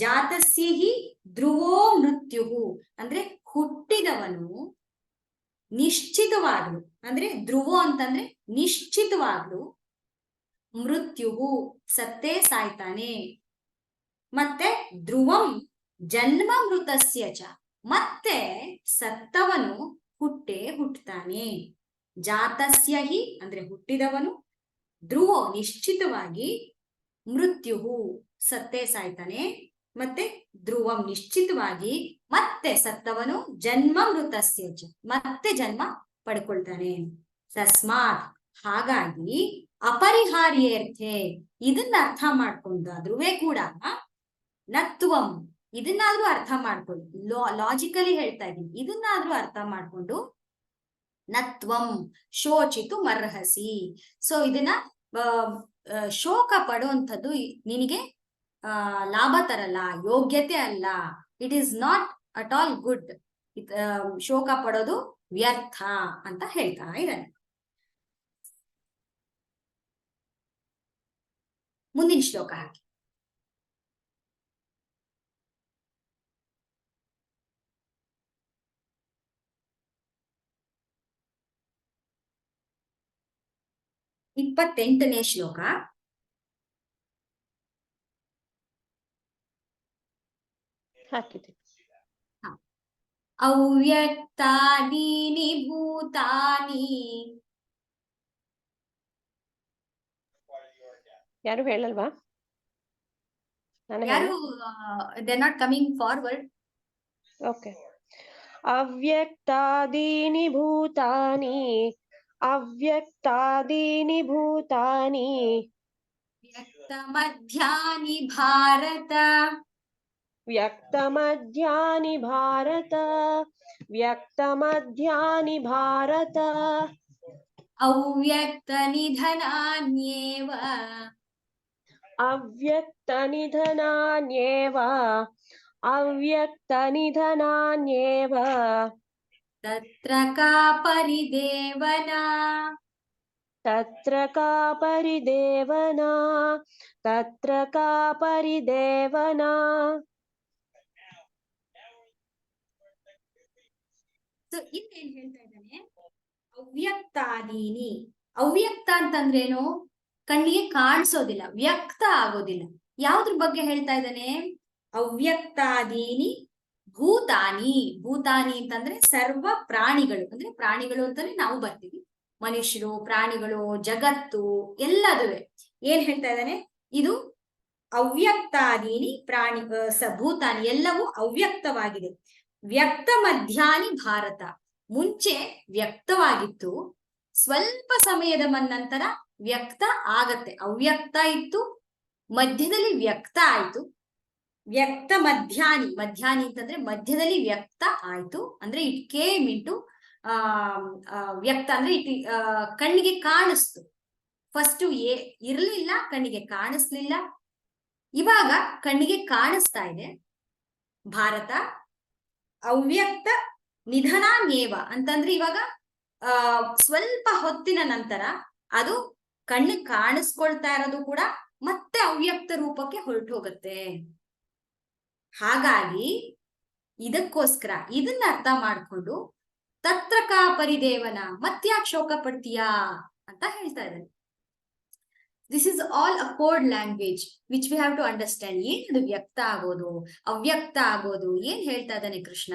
A: ಜಾತಸ್ಯ ಹಿ ಧ್ರುವೋ ಮೃತ್ಯು ಅಂದ್ರೆ ಹುಟ್ಟಿದವನು ನಿಶ್ಚಿತವಾಗ್ಲು, ಅಂದ್ರೆ ಧ್ರುವೋ ಅಂತಂದ್ರೆ ನಿಶ್ಚಿತವಾಗ್ಲು, ಮೃತ್ಯುವು ಸತ್ತೇ ಸಾಯ್ತಾನೆ, ಮತ್ತೆ ಧ್ರುವಂ ಜನ್ಮ ಮೃತಸ್ಯ ಚ ಮತ್ತೆ ಸತ್ತವನು ಹುಟ್ಟತಾನೆ. ಜಾತಸ್ಯ ಹಿ ಅಂದ್ರೆ ಹುಟ್ಟಿದವನು, ಧ್ರುವೋ ನಿಶ್ಚಿತವಾಗಿ, ಮೃತ್ಯುವು ಸತ್ತೇ ಸಾಯ್ತಾನೆ, ಮತ್ತೆ ಧ್ರುವಂ ನಿಶ್ಚಿತವಾಗಿ ಮತ್ತೆ ಸತ್ತವನು ಜನ್ಮ ಮೃತಸ್ಯ ಚ ಮತ್ತೆ ಜನ್ಮ ಪಡ್ಕೊಳ್ತಾನೆ. ತಸ್ಮಾತ್ ಹಾಗಾಗಿ ಅಪರಿಹಾರ್ಯರ್ಥೆ ಇದನ್ನ ಅರ್ಥ ಮಾಡ್ಕೊಂಡಾದ್ರೂ ಕೂಡ ನತ್ವಂ ಇದನ್ನಾದ್ರೂ ಅರ್ಥ ಮಾಡ್ಕೊಳ್ಳಿ, ಲಾಜಿಕಲಿ ಹೇಳ್ತಾ ಇದ್ದೀನಿ, ಇದನ್ನಾದ್ರೂ ಅರ್ಥ ಮಾಡ್ಕೊಂಡು ನತ್ವಂ ಶೋಚಿತು ಮರ್ಹಸಿ. ಸೊ ಇದನ್ನ ಶೋಕ ಪಡುವಂಥದ್ದು ನಿನಗೆ ಲಾಭ ತರಲ್ಲ, ಯೋಗ್ಯತೆ ಅಲ್ಲ, it is not at all good, ಶೋಕ ಪಡೋದು ವ್ಯರ್ಥ ಅಂತ ಹೇಳ್ತಾ ಇದ್ದಾನೆ. ಮುಂದಿನ ಶ್ಲೋಕ ಹಾಕಿ. ಇಪ್ಪತ್ತೆಂಟನೇ ಶ್ಲೋಕ. ಅವ್ಯಕ್ತಾದೀನಿ ಭೂತಾನಿ.
C: ಯಾರು ಹೇಳಲ್ವಾ?
A: ಯಾರು they not coming forward.
C: Okay. ಅವ್ಯಕ್ತಾದೀನಿ ಭೂತಾನಿ ಅವ್ಯಕ್ತಾದೀನಿ ಭೂತಾನಿ
A: ವ್ಯಕ್ತ ಮಧ್ಯಾನಿ ಭಾರತ
C: ವ್ಯಕ್ತಮಧ್ಯಾನಿ ಭಾರತ ವ್ಯಕ್ತಮಧ್ಯಾನಿ ಭಾರತ
A: ಅವ್ಯಕ್ತ ನಿಧನಾನ್ಯೇವ
C: ಅವ್ಯಕ್ತ ನಿಧನಾನ್ಯೇವ ಅವ್ಯಕ್ತ ನಿಧನಾನ್ಯೇವ
A: ತತ್ರ ಕಾ ಪರಿದೇವನಾ
C: ತತ್ರ ಕಾ ಪರಿದೇವನಾ ತತ್ರ ಕಾ ಪರಿದೇವನಾ.
A: ಸೊ ಇನ್ನೇನ್ ಹೇಳ್ತಾ ಇದ್ದಾನೆ, ಅವ್ಯಕ್ತಾದೀನಿ. ಅವ್ಯಕ್ತ ಅಂತಂದ್ರೇನು? ಕಣ್ಣಿಗೆ ಕಾಣಿಸೋದಿಲ್ಲ, ವ್ಯಕ್ತ ಆಗೋದಿಲ್ಲ. ಯಾವ್ದ್ರ ಬಗ್ಗೆ ಹೇಳ್ತಾ ಇದ್ದಾನೆ? ಅವ್ಯಕ್ತಾದೀನಿ ಭೂತಾನಿ. ಭೂತಾನಿ ಅಂತಂದ್ರೆ ಸರ್ವ ಪ್ರಾಣಿಗಳು, ಅಂದ್ರೆ ಪ್ರಾಣಿಗಳು ಅಂತಾನೆ ನಾವು ಬರ್ತೀವಿ, ಮನುಷ್ಯರು, ಪ್ರಾಣಿಗಳು, ಜಗತ್ತು ಎಲ್ಲದುವೆ. ಏನ್ ಹೇಳ್ತಾ ಇದ್ದಾನೆ? ಇದು ಅವ್ಯಕ್ತಾದೀನಿ ಪ್ರಾಣಿ ಭೂತಾನಿ ಎಲ್ಲವೂ ಅವ್ಯಕ್ತವಾಗಿದೆ. ವ್ಯಕ್ತ ಮಧ್ಯಾನಿ ಭಾರತ. ಮುಂಚೆ ವ್ಯಕ್ತವಾಗಿತ್ತು, ಸ್ವಲ್ಪ ಸಮಯದ ನಂತರ ವ್ಯಕ್ತ ಆಗತ್ತೆ. ಅವ್ಯಕ್ತ ಇತ್ತು, ಮಧ್ಯದಲ್ಲಿ ವ್ಯಕ್ತ ಆಯ್ತು. ವ್ಯಕ್ತ ಮಧ್ಯಾನಿ, ಮಧ್ಯಾನಿ ಅಂತಂದ್ರೆ ಮಧ್ಯದಲ್ಲಿ ವ್ಯಕ್ತ ಆಯ್ತು, ಅಂದ್ರೆ ಇಟ್ ಕೇಮ್ ಇಂಟು ವ್ಯಕ್ತ ಅಂದ್ರೆ ಇಟ್ ಕಣ್ಣಿಗೆ ಕಾಣಿಸ್ತು. ಫಸ್ಟ್ ಇರ್ಲಿಲ್ಲ, ಕಣ್ಣಿಗೆ ಕಾಣಿಸ್ಲಿಲ್ಲ, ಇವಾಗ ಕಣ್ಣಿಗೆ ಕಾಣಿಸ್ತಾ ಇದೆ. ಭಾರತ ಅವ್ಯಕ್ತ ನಿಧನಾನ್ಯೇವ ಅಂತಂದ್ರೆ ಇವಾಗ ಸ್ವಲ್ಪ ಹೊತ್ತಿನ ನಂತರ ಅದು ಕಣ್ಣು ಕಾಣಿಸ್ಕೊಳ್ತಾ ಇರೋದು ಕೂಡ ಮತ್ತೆ ಅವ್ಯಕ್ತ ರೂಪಕ್ಕೆ ಹೊರಟು ಹೋಗುತ್ತೆ. ಹಾಗಾಗಿ ಇದಕ್ಕೋಸ್ಕರ ಇದನ್ನ ಅರ್ಥ ಮಾಡ್ಕೊಂಡು ತತ್ರ ಕಾ ಪರಿದೇವನ, ಮತ್ತ್ಯಾಕ್ ಶೋಕ ಪಡ್ತೀಯಾ ಅಂತ ಹೇಳ್ತಾ ಇದ್ದಾನೆ. This is all a code language which we have to understand. ಏನದು ವ್ಯಕ್ತ ಆಗೋದು, ಅವ್ಯಕ್ತ ಆಗೋದು, ಏನ್ ಹೇಳ್ತಾ ಇದ್ದಾನೆ ಕೃಷ್ಣ,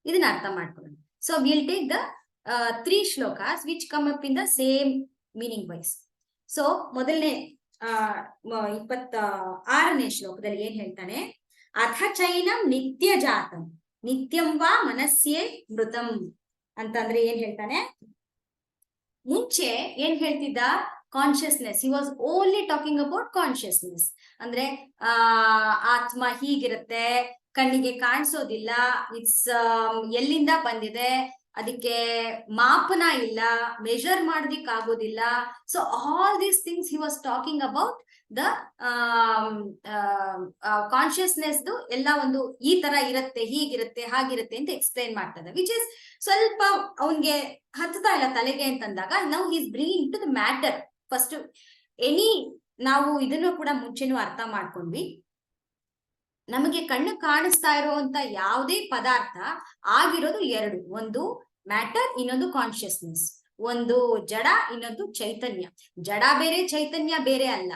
A: ಇದನ್ನ ಅರ್ಥ ಮಾಡ್ಕೊಳ್ಳೋಣ. So will take the 3 shlokas which come up in the same meaning wise. So ಮೊದಲನೇ 26ನೇ ಶ್ಲೋಕದಲ್ಲಿ ಏನ್ ಹೇಳ್ತಾನೆ? ಅಥ ಚೈನಂ ನಿತ್ಯ ಜಾತಂ ನಿತ್ಯಂ ವಾ ಮನಸ್ಸೇ ಮೃತಂ ಅಂತಂದ್ರೆ ಏನ್ ಹೇಳ್ತಾನೆ? ಮುಂಚೆ ಏನ್ ಹೇಳ್ತಿದ್ದ? Consciousness. He was only talking about consciousness. ಅಂದ್ರೆ ಆತ್ಮ ಹೀಗಿರುತ್ತೆ, ಕಣ್ಣಿಗೆ ಕಾಣಿಸೋದಿಲ್ಲ, ಇಟ್ಸ್ ಎಲ್ಲಿಂದ ಬಂದಿದೆ, ಅದಕ್ಕೆ ಮಾಪನ ಇಲ್ಲ, ಮೆಜರ್ ಮಾಡೋದಿಕ್ ಆಗೋದಿಲ್ಲ. So all these things he was talking about the consciousness. ಎಲ್ಲ ಒಂದು ಈ ತರ ಇರುತ್ತೆ, ಹೀಗಿರುತ್ತೆ, ಹಾಗಿರುತ್ತೆ ಅಂತ ಎಕ್ಸ್ಪ್ಲೈನ್ ಮಾಡ್ತದೆ, ವಿಚ್ ಇಸ್ ಸ್ವಲ್ಪ ಅವನ್ಗೆ ಹತ್ತತಾ ಇಲ್ಲ ತಲೆಗೆ ಅಂತಂದಾಗ now he is bringing to the matter. First ನಾವು ಇದನ್ನು ಕೂಡ ಮುಂಚೆನೂ ಅರ್ಥ ಮಾಡ್ಕೊಂಡ್ವಿ. ನಮಗೆ ಕಣ್ಣು ಕಾಣಿಸ್ತಾ ಇರುವಂತ ಯಾವುದೇ ಪದಾರ್ಥ ಆಗಿರೋದು ಎರಡು, ಒಂದು ಮ್ಯಾಟರ್, ಇನ್ನೊಂದು ಕಾನ್ಶಿಯಸ್ನೆಸ್. ಒಂದು ಜಡ, ಇನ್ನೊಂದು ಚೈತನ್ಯ. ಜಡ ಬೇರೆ, ಚೈತನ್ಯ ಬೇರೆ ಅಲ್ಲ.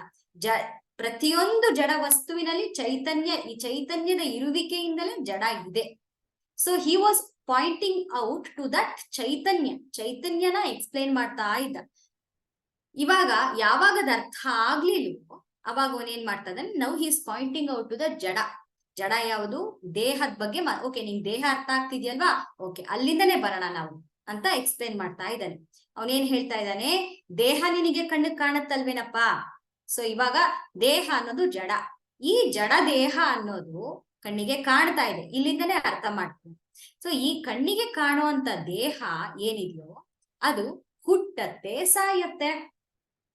A: ಪ್ರತಿಯೊಂದು ಜಡ ವಸ್ತುವಿನಲ್ಲಿ ಚೈತನ್ಯ, ಈ ಚೈತನ್ಯದ ಇರುವಿಕೆಯಿಂದಲೇ ಜಡ ಇದೆ. So he was pointing out to that ಚೈತನ್ಯ. ಚೈತನ್ಯನ ಎಕ್ಸ್ಪ್ಲೇನ್ ಮಾಡ್ತಾ ಇದ್ದ. ಇವಾಗ ಯಾವಾಗದ ಅರ್ಥ ಆಗ್ಲಿಲ್ವೋ ಅವಾಗ ಅವನೇನ್ ಮಾಡ್ತಾ ಇದ್ದಾನೆ? Now he is pointing out to the ಜಡ. ಜಡ ಯಾವುದು? ದೇಹದ ಬಗ್ಗೆ. ಓಕೆ, ನಿಂಗೆ ದೇಹ ಅರ್ಥ ಆಗ್ತಿದ್ಯಲ್ವಾ? ಓಕೆ, ಅಲ್ಲಿಂದನೇ ಬರೋಣ ನಾವು ಅಂತ ಎಕ್ಸ್ಪ್ಲೇನ್ ಮಾಡ್ತಾ ಇದ್ದಾನೆ. ಅವನೇನ್ ಹೇಳ್ತಾ ಇದ್ದಾನೆ? ದೇಹ ನಿನಗೆ ಕಣ್ಣಿಗೆ ಕಾಣುತ್ತಲ್ವೇನಪ್ಪ? ಸೊ ಇವಾಗ ದೇಹ ಅನ್ನೋದು ಜಡ. ಈ ಜಡ ದೇಹ ಅನ್ನೋದು ಕಣ್ಣಿಗೆ ಕಾಣ್ತಾ ಇದೆ, ಇಲ್ಲಿಂದನೇ ಅರ್ಥ ಮಾಡ್ತೀನಿ. ಸೊ ಈ ಕಣ್ಣಿಗೆ ಕಾಣುವಂತ ದೇಹ ಏನಿದೆಯೋ ಅದು ಹುಟ್ಟತ್ತೆ, ಸಾಯತ್ತೆ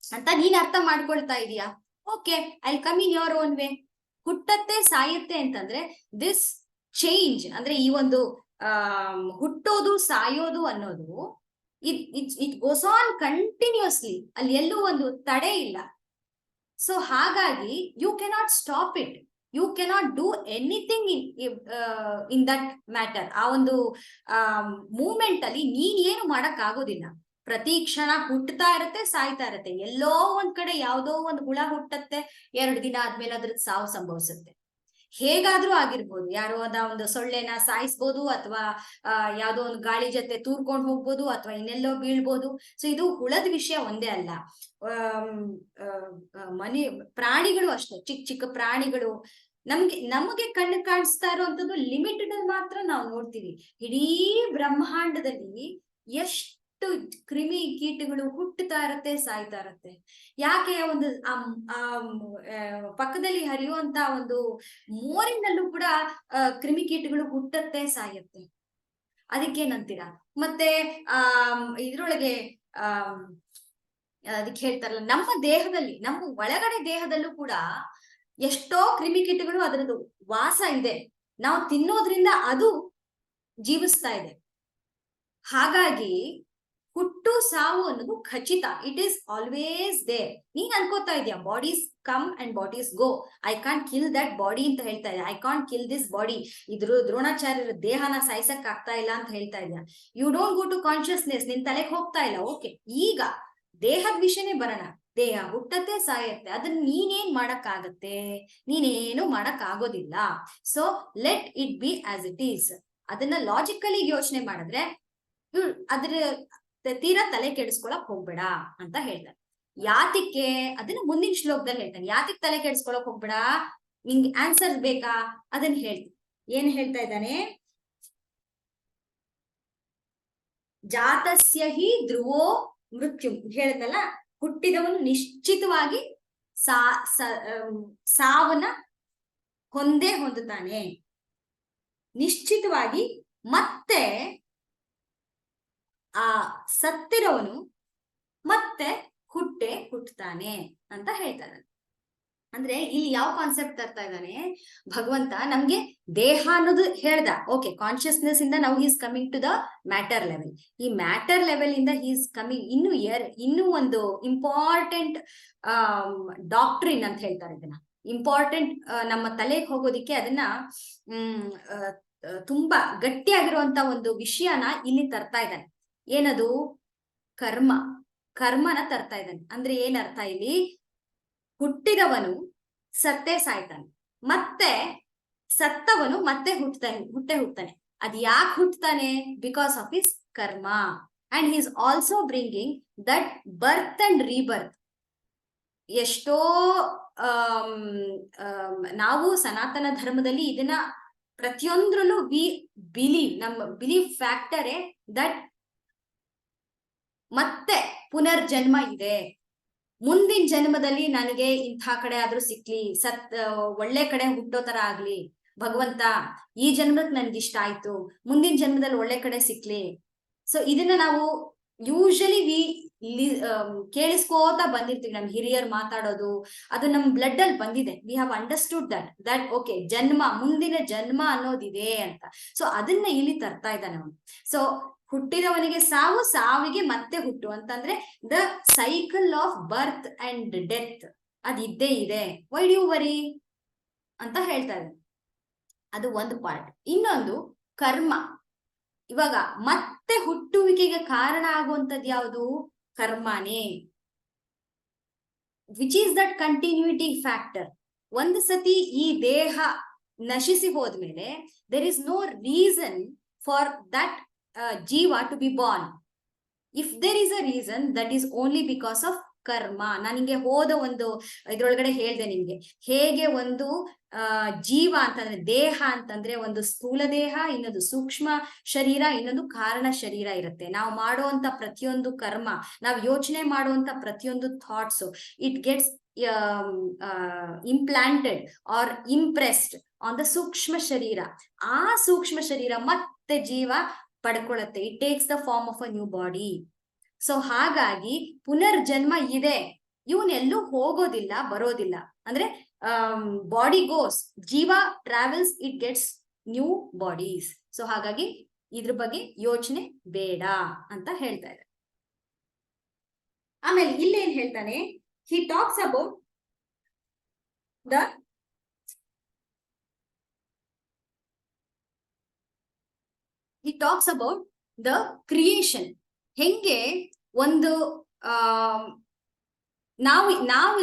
A: ಅಂತ ನೀನ್ ಅರ್ಥ ಮಾಡ್ಕೊಳ್ತಾ ಇದೀಯಾ? Okay, I come in your own way. ಹುಟ್ಟತ್ತೆ, ಸಾಯತ್ತೆ ಅಂತಂದ್ರೆ ದಿಸ್ ಚೇಂಜ್, ಅಂದ್ರೆ ಈ ಒಂದು ಹುಟ್ಟೋದು, ಸಾಯೋದು ಅನ್ನೋದು ಇಟ್ ಗೋಸ್ ಆನ್ ಕಂಟಿನ್ಯೂಸ್ಲಿ. ಅಲ್ಲಿ ಎಲ್ಲೂ ಒಂದು ತಡೆ ಇಲ್ಲ. ಸೊ ಹಾಗಾಗಿ you cannot stop it, you cannot do anything in that matter. ಆ ಒಂದು ಮೂಮೆಂಟ್ ಅಲ್ಲಿ ನೀನ್ ಏನು ಮಾಡಕ್ ಆಗೋದಿಲ್ಲ. ಪ್ರತಿ ಕ್ಷಣ ಹುಟ್ಟತಾ ಇರತ್ತೆ, ಸಾಯ್ತಾ ಇರತ್ತೆ. ಎಲ್ಲೋ ಒಂದ್ ಕಡೆ ಯಾವ್ದೋ ಒಂದ್ ಹುಳ ಹುಟ್ಟತ್ತೆ, 2 ದಿನ ಆದ್ಮೇಲೆ ಅದ್ರದ್ದು ಸಾವು ಸಂಭವಿಸುತ್ತೆ. ಹೇಗಾದ್ರೂ ಆಗಿರ್ಬೋದು. ಯಾರೋ ಒಂದು ಸೊಳ್ಳೆನ ಸಾಯಿಸ್ಬೋದು, ಅಥವಾ ಯಾವ್ದೋ ಒಂದು ಗಾಳಿ ಜೊತೆ ತೂರ್ಕೊಂಡು ಹೋಗ್ಬೋದು, ಅಥವಾ ಇನ್ನೆಲ್ಲೋ ಬೀಳ್ಬೋದು. ಸೊ ಇದು ಹುಳದ ವಿಷಯ ಒಂದೇ ಅಲ್ಲ, ಪ್ರಾಣಿಗಳು ಅಷ್ಟೇ. ಚಿಕ್ಕ ಚಿಕ್ಕ ಪ್ರಾಣಿಗಳು ನಮಗೆ ಕಣ್ಣು ಕಾಣಿಸ್ತಾ ಇರುವಂತದ್ದು ಲಿಮಿಟೆಡ್ ಅಲ್ಲಿ ಮಾತ್ರ ನಾವು ನೋಡ್ತೀವಿ. ಇಡೀ ಬ್ರಹ್ಮಾಂಡದಲ್ಲಿ ಎಷ್ಟು ಕ್ರಿಮಿ ಕೀಟಗಳು ಹುಟ್ಟುತ್ತಾ ಇರತ್ತೆ, ಸಾಯ್ತಾ ಇರತ್ತೆ. ಯಾಕೆ? ಒಂದು ಪಕ್ಕದಲ್ಲಿ ಹರಿಯುವಂತ ಒಂದು ಮೋರಿನಲ್ಲೂ ಕೂಡ ಕ್ರಿಮಿ ಕೀಟಗಳು ಹುಟ್ಟತ್ತೆ, ಸಾಯತ್ತೆ. ಅದಕ್ಕೇನಂತೀರಾ? ಮತ್ತೆ ಇದ್ರೊಳಗೆ ಅದಕ್ಕೆ ಹೇಳ್ತಾರಲ್ಲ, ನಮ್ಮ ದೇಹದಲ್ಲಿ, ನಮ್ಮ ಒಳಗಡೆ ದೇಹದಲ್ಲೂ ಕೂಡ ಎಷ್ಟೋ ಕ್ರಿಮಿಕೀಟಗಳು ಅದರದ್ದು ವಾಸ ಇದೆ. ನಾವು ತಿನ್ನೋದ್ರಿಂದ ಅದು ಜೀವಿಸ್ತಾ ಇದೆ. ಹಾಗಾಗಿ ಹುಟ್ಟು ಸಾವು ಅನ್ನೋದು ಖಚಿತ. It is always there. ನೀನ್ ಅನ್ಕೋತಾ ಇದೀಯ bodies come and bodies go, I can't kill that body ಅಂತ ಹೇಳ್ತಾ ಇದ್ಯಾ, I can't kill this body, ಇದ್ರ ದ್ರೋಣಾಚಾರ್ಯರ ದೇಹನ ಸಾಯ್ಸಕ್ ಆಗ್ತಾ ಇಲ್ಲ ಅಂತ ಹೇಳ್ತಾ ಇದ್ಯಾ. You don't go to consciousness, ನಿನ್ ತಲೆಗೆ ಹೋಗ್ತಾ ಇಲ್ಲ. ಓಕೆ, ಈಗ ದೇಹದ ವಿಷಯನೇ ಬರೋಣ. ದೇಹ ಹುಟ್ಟತ್ತೆ, ಸಾಯತ್ತೆ, ಅದನ್ನ ನೀನೇನ್ ಮಾಡಕ್ ಆಗತ್ತೆ? ನೀನೇನು ಮಾಡಕ್ ಆಗೋದಿಲ್ಲ. So let it be as it is. ಅದನ್ನ ಲಾಜಿಕಲಿ ಯೋಚನೆ ಮಾಡಿದ್ರೆ ಅದ್ರ ತೀರಾ ತಲೆ ಕೆಡಿಸ್ಕೊಳಕ್ ಹೋಗ್ಬೇಡ ಅಂತ ಹೇಳ್ತಾರೆ. ಯಾತಿಕ್ಕೆ? ಅದನ್ನ ಮುಂದಿನ ಶ್ಲೋಕದಲ್ಲಿ ಹೇಳ್ತಾನೆ. ಯಾತಿಕ್ ತಲೆ ಕೆಡಿಸ್ಕೊಳಕ್ ಹೋಗ್ಬೇಡ, ನಿಂಗೆ ಆನ್ಸರ್ ಬೇಕಾ? ಅದನ್ನ ಹೇಳ್ತೀನಿ. ಏನ್ ಹೇಳ್ತಾ ಇದ್ದಾನೆ? ಜಾತಸ್ಯ ಹಿ ಧ್ರುವೋ ಮೃತ್ಯು ಹೇಳಿದ್ನಲ್ಲ, ಹುಟ್ಟಿದವನು ನಿಶ್ಚಿತವಾಗಿ ಸಾವನ್ನ ಹೊಂದುತ್ತಾನೆ ನಿಶ್ಚಿತವಾಗಿ. ಮತ್ತೆ ಆ ಸತ್ತಿರೋನು ಮತ್ತೆ ಹುಟ್ಟುತ್ತಾನೆ ಅಂತ ಹೇಳ್ತಾನೆ. ಅಂದ್ರೆ ಇಲ್ಲಿ ಯಾವ ಕಾನ್ಸೆಪ್ಟ್ ತರ್ತಾ ಇದ್ದಾನೆ ಭಗವಂತ? ನಮ್ಗೆ ದೇಹ ಅನ್ನೋದು ಹೇಳ್ದ, ಓಕೆ, ಕಾನ್ಶಿಯಸ್ನೆಸ್ ಇಂದ ನಾವು he's coming to the matter level. ಈ ಮ್ಯಾಟರ್ ಲೆವೆಲ್ ಇಂದ ಹೀಸ್ ಕಮಿಂಗ್ ಇನ್ನೂ ಒಂದು ಇಂಪಾರ್ಟೆಂಟ್ ಡಾಕ್ಟ್ರಿನ್ ಅಂತ ಹೇಳ್ತಾರೆ. ಇದನ್ನ ಇಂಪಾರ್ಟೆಂಟ್ ನಮ್ಮ ತಲೆಗೆ ಹೋಗೋದಿಕ್ಕೆ ಅದನ್ನ ತುಂಬಾ ಗಟ್ಟಿಯಾಗಿರುವಂತ ಒಂದು ವಿಷಯನ ಇಲ್ಲಿ ತರ್ತಾ ಇದ್ದಾನೆ. ಏನದು? ಕರ್ಮನ ತರ್ತಾ ಇದ್ದಾನೆ. ಅಂದ್ರೆ ಏನ್ ಅರ್ಥ ಇಲ್ಲಿ? ಹುಟ್ಟಿದವನು ಸತ್ತೇ ಸಾಯ್ತಾನೆ, ಮತ್ತೆ ಸತ್ತವನು ಮತ್ತೆ ಹುಟ್ಟಾನೆ. ಅದ್ ಯಾಕೆ ಹುಟ್ಟತಾನೆ? ಬಿಕಾಸ್ ಆಫ್ ಹಿಸ್ ಕರ್ಮ. And he is also bringing that birth and rebirth. ಎಷ್ಟೋ ನಾವು ಸನಾತನ ಧರ್ಮದಲ್ಲಿ ಇದನ್ನ ಪ್ರತಿಯೊಂದ್ರಲ್ಲೂ ನಮ್ಮ ಬಿಲೀವ್ ಫ್ಯಾಕ್ಟರೇ ದಟ್ ಮತ್ತೆ ಪುನರ್ಜನ್ಮ ಇದೆ. ಮುಂದಿನ ಜನ್ಮದಲ್ಲಿ ನನಗೆ ಇಂಥ ಕಡೆ ಆದ್ರೂ ಸಿಕ್ಲಿ, ಒಳ್ಳೆ ಕಡೆ ಹುಟ್ಟೋ ತರ ಆಗ್ಲಿ ಭಗವಂತ, ಈ ಜನ್ಮಕ್ಕೆ ನನ್ಗಿಷ್ಟ ಆಯ್ತು, ಮುಂದಿನ ಜನ್ಮದಲ್ಲಿ ಒಳ್ಳೆ ಕಡೆ ಸಿಕ್ಲಿ. ಸೊ ಇದನ್ನ ನಾವು ಯೂಶಲಿ ಕೇಳಿಸ್ಕೋತಾ ಬಂದಿರ್ತೀವಿ. ನಮ್ ಹಿರಿಯರ್ ಮಾತಾಡೋದು ಅದು ನಮ್ ಬ್ಲಡ್ ಅಲ್ಲಿ ಬಂದಿದೆ. We have understood that okay, ಮುಂದಿನ ಜನ್ಮ ಅನ್ನೋದಿದೆ ಅಂತ. ಸೊ ಅದನ್ನ ಇಲ್ಲಿ ತರ್ತಾ ಇದ್ದಾನೆ ಅವನು. ಸೊ ಹುಟ್ಟಿದವನಿಗೆ ಸಾವು, ಸಾವಿಗೆ ಮತ್ತೆ ಹುಟ್ಟು ಅಂತಂದ್ರೆ the cycle of birth and death ಅದಿದ್ದೇ ಇದೆ. ವೈ ಡು ಯು ವರಿ ಅಂತ ಹೇಳ್ತಾ ಇದ್ದಾನೆ. ಅದು ಒಂದು ಪಾರ್ಟ್. ಇನ್ನೊಂದು ಕರ್ಮ. ಇವಾಗ ಮತ್ತೆ ಹುಟ್ಟುವಿಕೆಗೆ ಕಾರಣ ಆಗುವಂತದ್ದು ಯಾವುದು? ಕರ್ಮನೇ. Which is that continuity factor. ಒಂದು ಸತಿ ಈ ದೇಹ ನಶಿಸಿ ಹೋದ್ಮೇಲೆ there is no reason for that ಜೀವ to be born. If there is a reason, that is only because of karma. ನಾನು ನಿಂಗೆ ಹೋದ ಒಂದು ಇದ್ರೊಳಗಡೆ ಹೇಳ್ದೆ ನಿಮ್ಗೆ, ಹೇಗೆ ಒಂದು ಜೀವ ಅಂತಂದ್ರೆ, ದೇಹ ಅಂತಂದ್ರೆ ಒಂದು ಸ್ಥೂಲ ದೇಹ, ಇನ್ನೊಂದು ಸೂಕ್ಷ್ಮ ಶರೀರ, ಇನ್ನೊಂದು ಕಾರಣ ಶರೀರ ಇರುತ್ತೆ. ನಾವು ಮಾಡುವಂತ ಪ್ರತಿಯೊಂದು ಕರ್ಮ, ನಾವು ಯೋಚನೆ ಮಾಡುವಂತ ಪ್ರತಿಯೊಂದು thoughts, it gets implanted or impressed on the ಸೂಕ್ಷ್ಮ ಶರೀರ. ಆ ಸೂಕ್ಷ್ಮ ಶರೀರ ಮತ್ತೆ ಜೀವ ಪಡ್ಕೊಳ್ಳುತ್ತೆ. It takes the form of a new body. So ಹಾಗಾಗಿ ಪುನರ್ಜನ್ಮ ಇದೆ. ಇವನೆಲ್ಲೂ ಹೋಗೋದಿಲ್ಲ, ಬರೋದಿಲ್ಲ. ಅಂದ್ರೆ ಬಾಡಿ ಗೋಸ್, ಜೀವ travels, it gets new bodies. So ಹಾಗಾಗಿ ಇದ್ರ ಬಗ್ಗೆ ಯೋಚನೆ ಬೇಡ ಅಂತ ಹೇಳ್ತಾ ಇದ್ದಾರೆ. ಆಮೇಲೆ ಇಲ್ಲೇನ್ ಹೇಳ್ತಾನೆ? ಹಿ ಟಾಕ್ಸ್ ಅಬೌಟ್ ದ ಕ್ರಿಯೇಷನ್. ಹೆಂಗೆ ಒಂದು ನಾವು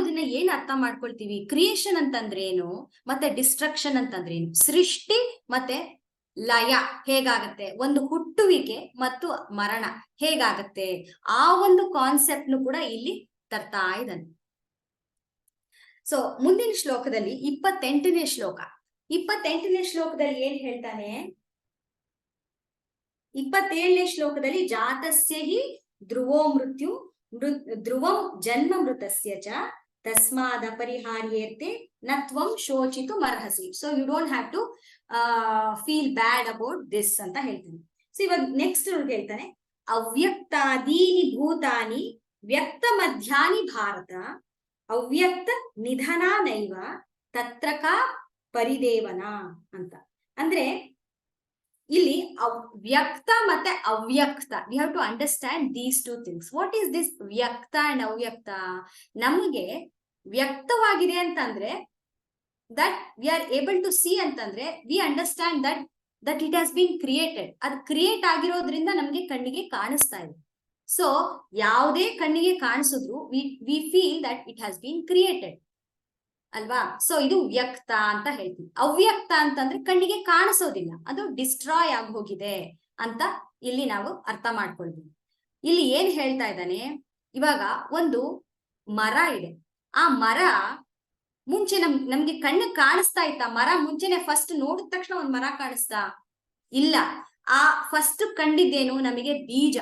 A: ಇದನ್ನ ಏನ್ ಅರ್ಥ ಮಾಡ್ಕೊಳ್ತೀವಿ? ಕ್ರಿಯೇಷನ್ ಅಂತಂದ್ರೆ ಏನು, ಮತ್ತೆ ಡಿಸ್ಟ್ರಕ್ಷನ್ ಅಂತಂದ್ರೆ ಏನು, ಸೃಷ್ಟಿ ಮತ್ತೆ ಲಯ ಹೇಗಾಗತ್ತೆ, ಒಂದು ಹುಟ್ಟುವಿಕೆ ಮತ್ತು ಮರಣ ಹೇಗಾಗತ್ತೆ, ಆ ಒಂದು ಕಾನ್ಸೆಪ್ಟ್ ಕೂಡ ಇಲ್ಲಿ ತರ್ತಾ ಇದ್ದಾನೆ. ಸೊ ಮುಂದಿನ ಶ್ಲೋಕದಲ್ಲಿ 28ನೇ ಶ್ಲೋಕ. 28ನೇ ಶ್ಲೋಕದಲ್ಲಿ ಏನ್ ಹೇಳ್ತಾನೆ? 27ನೇ ಶ್ಲೋಕದಲ್ಲಿ ಜಾತಸ್ಯ ಹಿ ಧ್ರುವೋ ಮೃತ್ಯು ಧ್ರುವಂ ಜನ್ಮ ಮೃತಸ್ಯ ಚ ತಸ್ಮಾದ ಪರಿಹಾರ್ಯೇರ್ತೆ ನತ್ವಂ ಶೋಚಿತು ಮರ್ಹಸಿ. So you don't have to feel bad about this ಅಂತ ಹೇಳ್ತೀನಿ. ಸೊ ಇವಾಗ ನೆಕ್ಸ್ಟ್ ಹೇಳ್ತಾನೆ, ಅವ್ಯಕ್ತಾದೀನಿ ಭೂತಾನಿ ವ್ಯಕ್ತ ಮಧ್ಯಾನಿ ಭಾರತ ಅವ್ಯಕ್ತ ನಿಧನಾನೈವ ತತ್ರ ಕಾ ಪರಿದೇವನ ಅಂತ. ಅಂದ್ರೆ ಇಲ್ಲಿ ವ್ಯಕ್ತ ಮತ್ತೆ ಅವ್ಯಕ್ತ, we have to understand these two things. What is this ವ್ಯಕ್ತ ಅಂಡ್ ಅವ್ಯಕ್ತ? ನಮಗೆ ವ್ಯಕ್ತವಾಗಿದೆ ಅಂತಂದ್ರೆ that we are able to see ಅಂತಂದ್ರೆ we understand that it has been created. ಅದು ಕ್ರಿಯೇಟ್ ಆಗಿರೋದ್ರಿಂದ ನಮ್ಗೆ ಕಣ್ಣಿಗೆ ಕಾಣಿಸ್ತಾ ಇದೆ. ಸೊ ಯಾವುದೇ ಕಣ್ಣಿಗೆ ಕಾಣಿಸಿದ್ರು we feel that it has been created ಅಲ್ವಾ? ಸೊ ಇದು ವ್ಯಕ್ತ ಅಂತ ಹೇಳ್ತೀವಿ. ಅವ್ಯಕ್ತ ಅಂತಂದ್ರೆ ಕಣ್ಣಿಗೆ ಕಾಣಿಸೋದಿಲ್ಲ, ಅದು ಡಿಸ್ಟ್ರಾಯ್ ಆಗಿ ಹೋಗಿದೆ ಅಂತ ಇಲ್ಲಿ ನಾವು ಅರ್ಥ ಮಾಡ್ಕೊಳ್ತೀವಿ. ಇಲ್ಲಿ ಏನ್ ಹೇಳ್ತಾ ಇದ್ದಾನೆ, ಇವಾಗ ಒಂದು ಮರ ಇದೆ. ಆ ಮರ ಮುಂಚೆ ನಮ್ಗೆ ಕಣ್ಣು ಕಾಣಿಸ್ತಾ ಇತ್ತ? ಮರ ಮುಂಚೆನೆ ಫಸ್ಟ್ ನೋಡಿದ ತಕ್ಷಣ ಒಂದ್ ಮರ ಕಾಣಿಸ್ತಾ? ಇಲ್ಲ. ಆ ಫಸ್ಟ್ ಕಂಡಿದ್ದೇನು? ನಮಗೆ ಬೀಜ.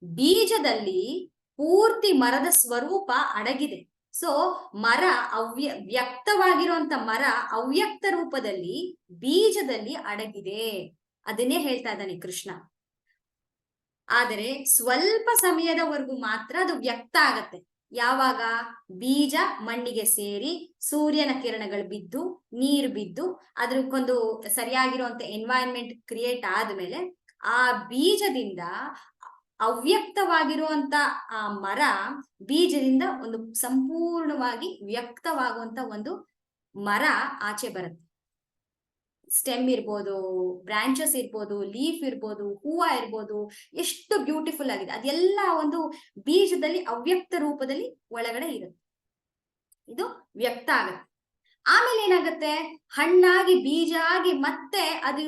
A: ಬೀಜದಲ್ಲಿ ಪೂರ್ತಿ ಮರದ ಸ್ವರೂಪ ಅಡಗಿದೆ. ಸೊ ಮರ ವ್ಯಕ್ತವಾಗಿರುವಂತ ಮರ ಅವ್ಯಕ್ತ ರೂಪದಲ್ಲಿ ಬೀಜದಲ್ಲಿ ಅಡಗಿದೆ. ಅದನ್ನೇ ಹೇಳ್ತಾ ಇದ್ದಾನೆ ಕೃಷ್ಣ. ಆದರೆ ಸ್ವಲ್ಪ ಸಮಯದವರೆಗೂ ಮಾತ್ರ ಅದು ವ್ಯಕ್ತ ಆಗತ್ತೆ. ಯಾವಾಗ? ಬೀಜ ಮಣ್ಣಿಗೆ ಸೇರಿ ಸೂರ್ಯನ ಕಿರಣಗಳು ಬಿದ್ದು ನೀರು ಬಿದ್ದು ಅದಕ್ಕೊಂದು ಸರಿಯಾಗಿರುವಂತ ಎನ್ವೈರನ್ಮೆಂಟ್ ಕ್ರಿಯೇಟ್ ಆದ್ಮೇಲೆ ಆ ಬೀಜದಿಂದ ಅವ್ಯಕ್ತವಾಗಿರುವಂತ ಆ ಮರ ಬೀಜದಿಂದ ಒಂದು ಸಂಪೂರ್ಣವಾಗಿ ವ್ಯಕ್ತವಾಗುವಂತ ಒಂದು ಮರ ಆಚೆ ಬರುತ್ತೆ. ಸ್ಟೆಮ್ ಇರ್ಬೋದು, ಬ್ರಾಂಚಸ್ ಇರ್ಬೋದು, ಲೀಫ್ ಇರ್ಬೋದು, ಹೂವ ಇರ್ಬೋದು, ಎಷ್ಟು ಬ್ಯೂಟಿಫುಲ್ ಆಗಿದೆ. ಅದೆಲ್ಲ ಒಂದು ಬೀಜದಲ್ಲಿ ಅವ್ಯಕ್ತ ರೂಪದಲ್ಲಿ ಒಳಗಡೆ ಇರುತ್ತೆ. ಇದು ವ್ಯಕ್ತ ಆಗತ್ತೆ. ಆಮೇಲೆ ಏನಾಗತ್ತೆ? ಹಣ್ಣಾಗಿ ಬೀಜ ಆಗಿ ಮತ್ತೆ ಅದು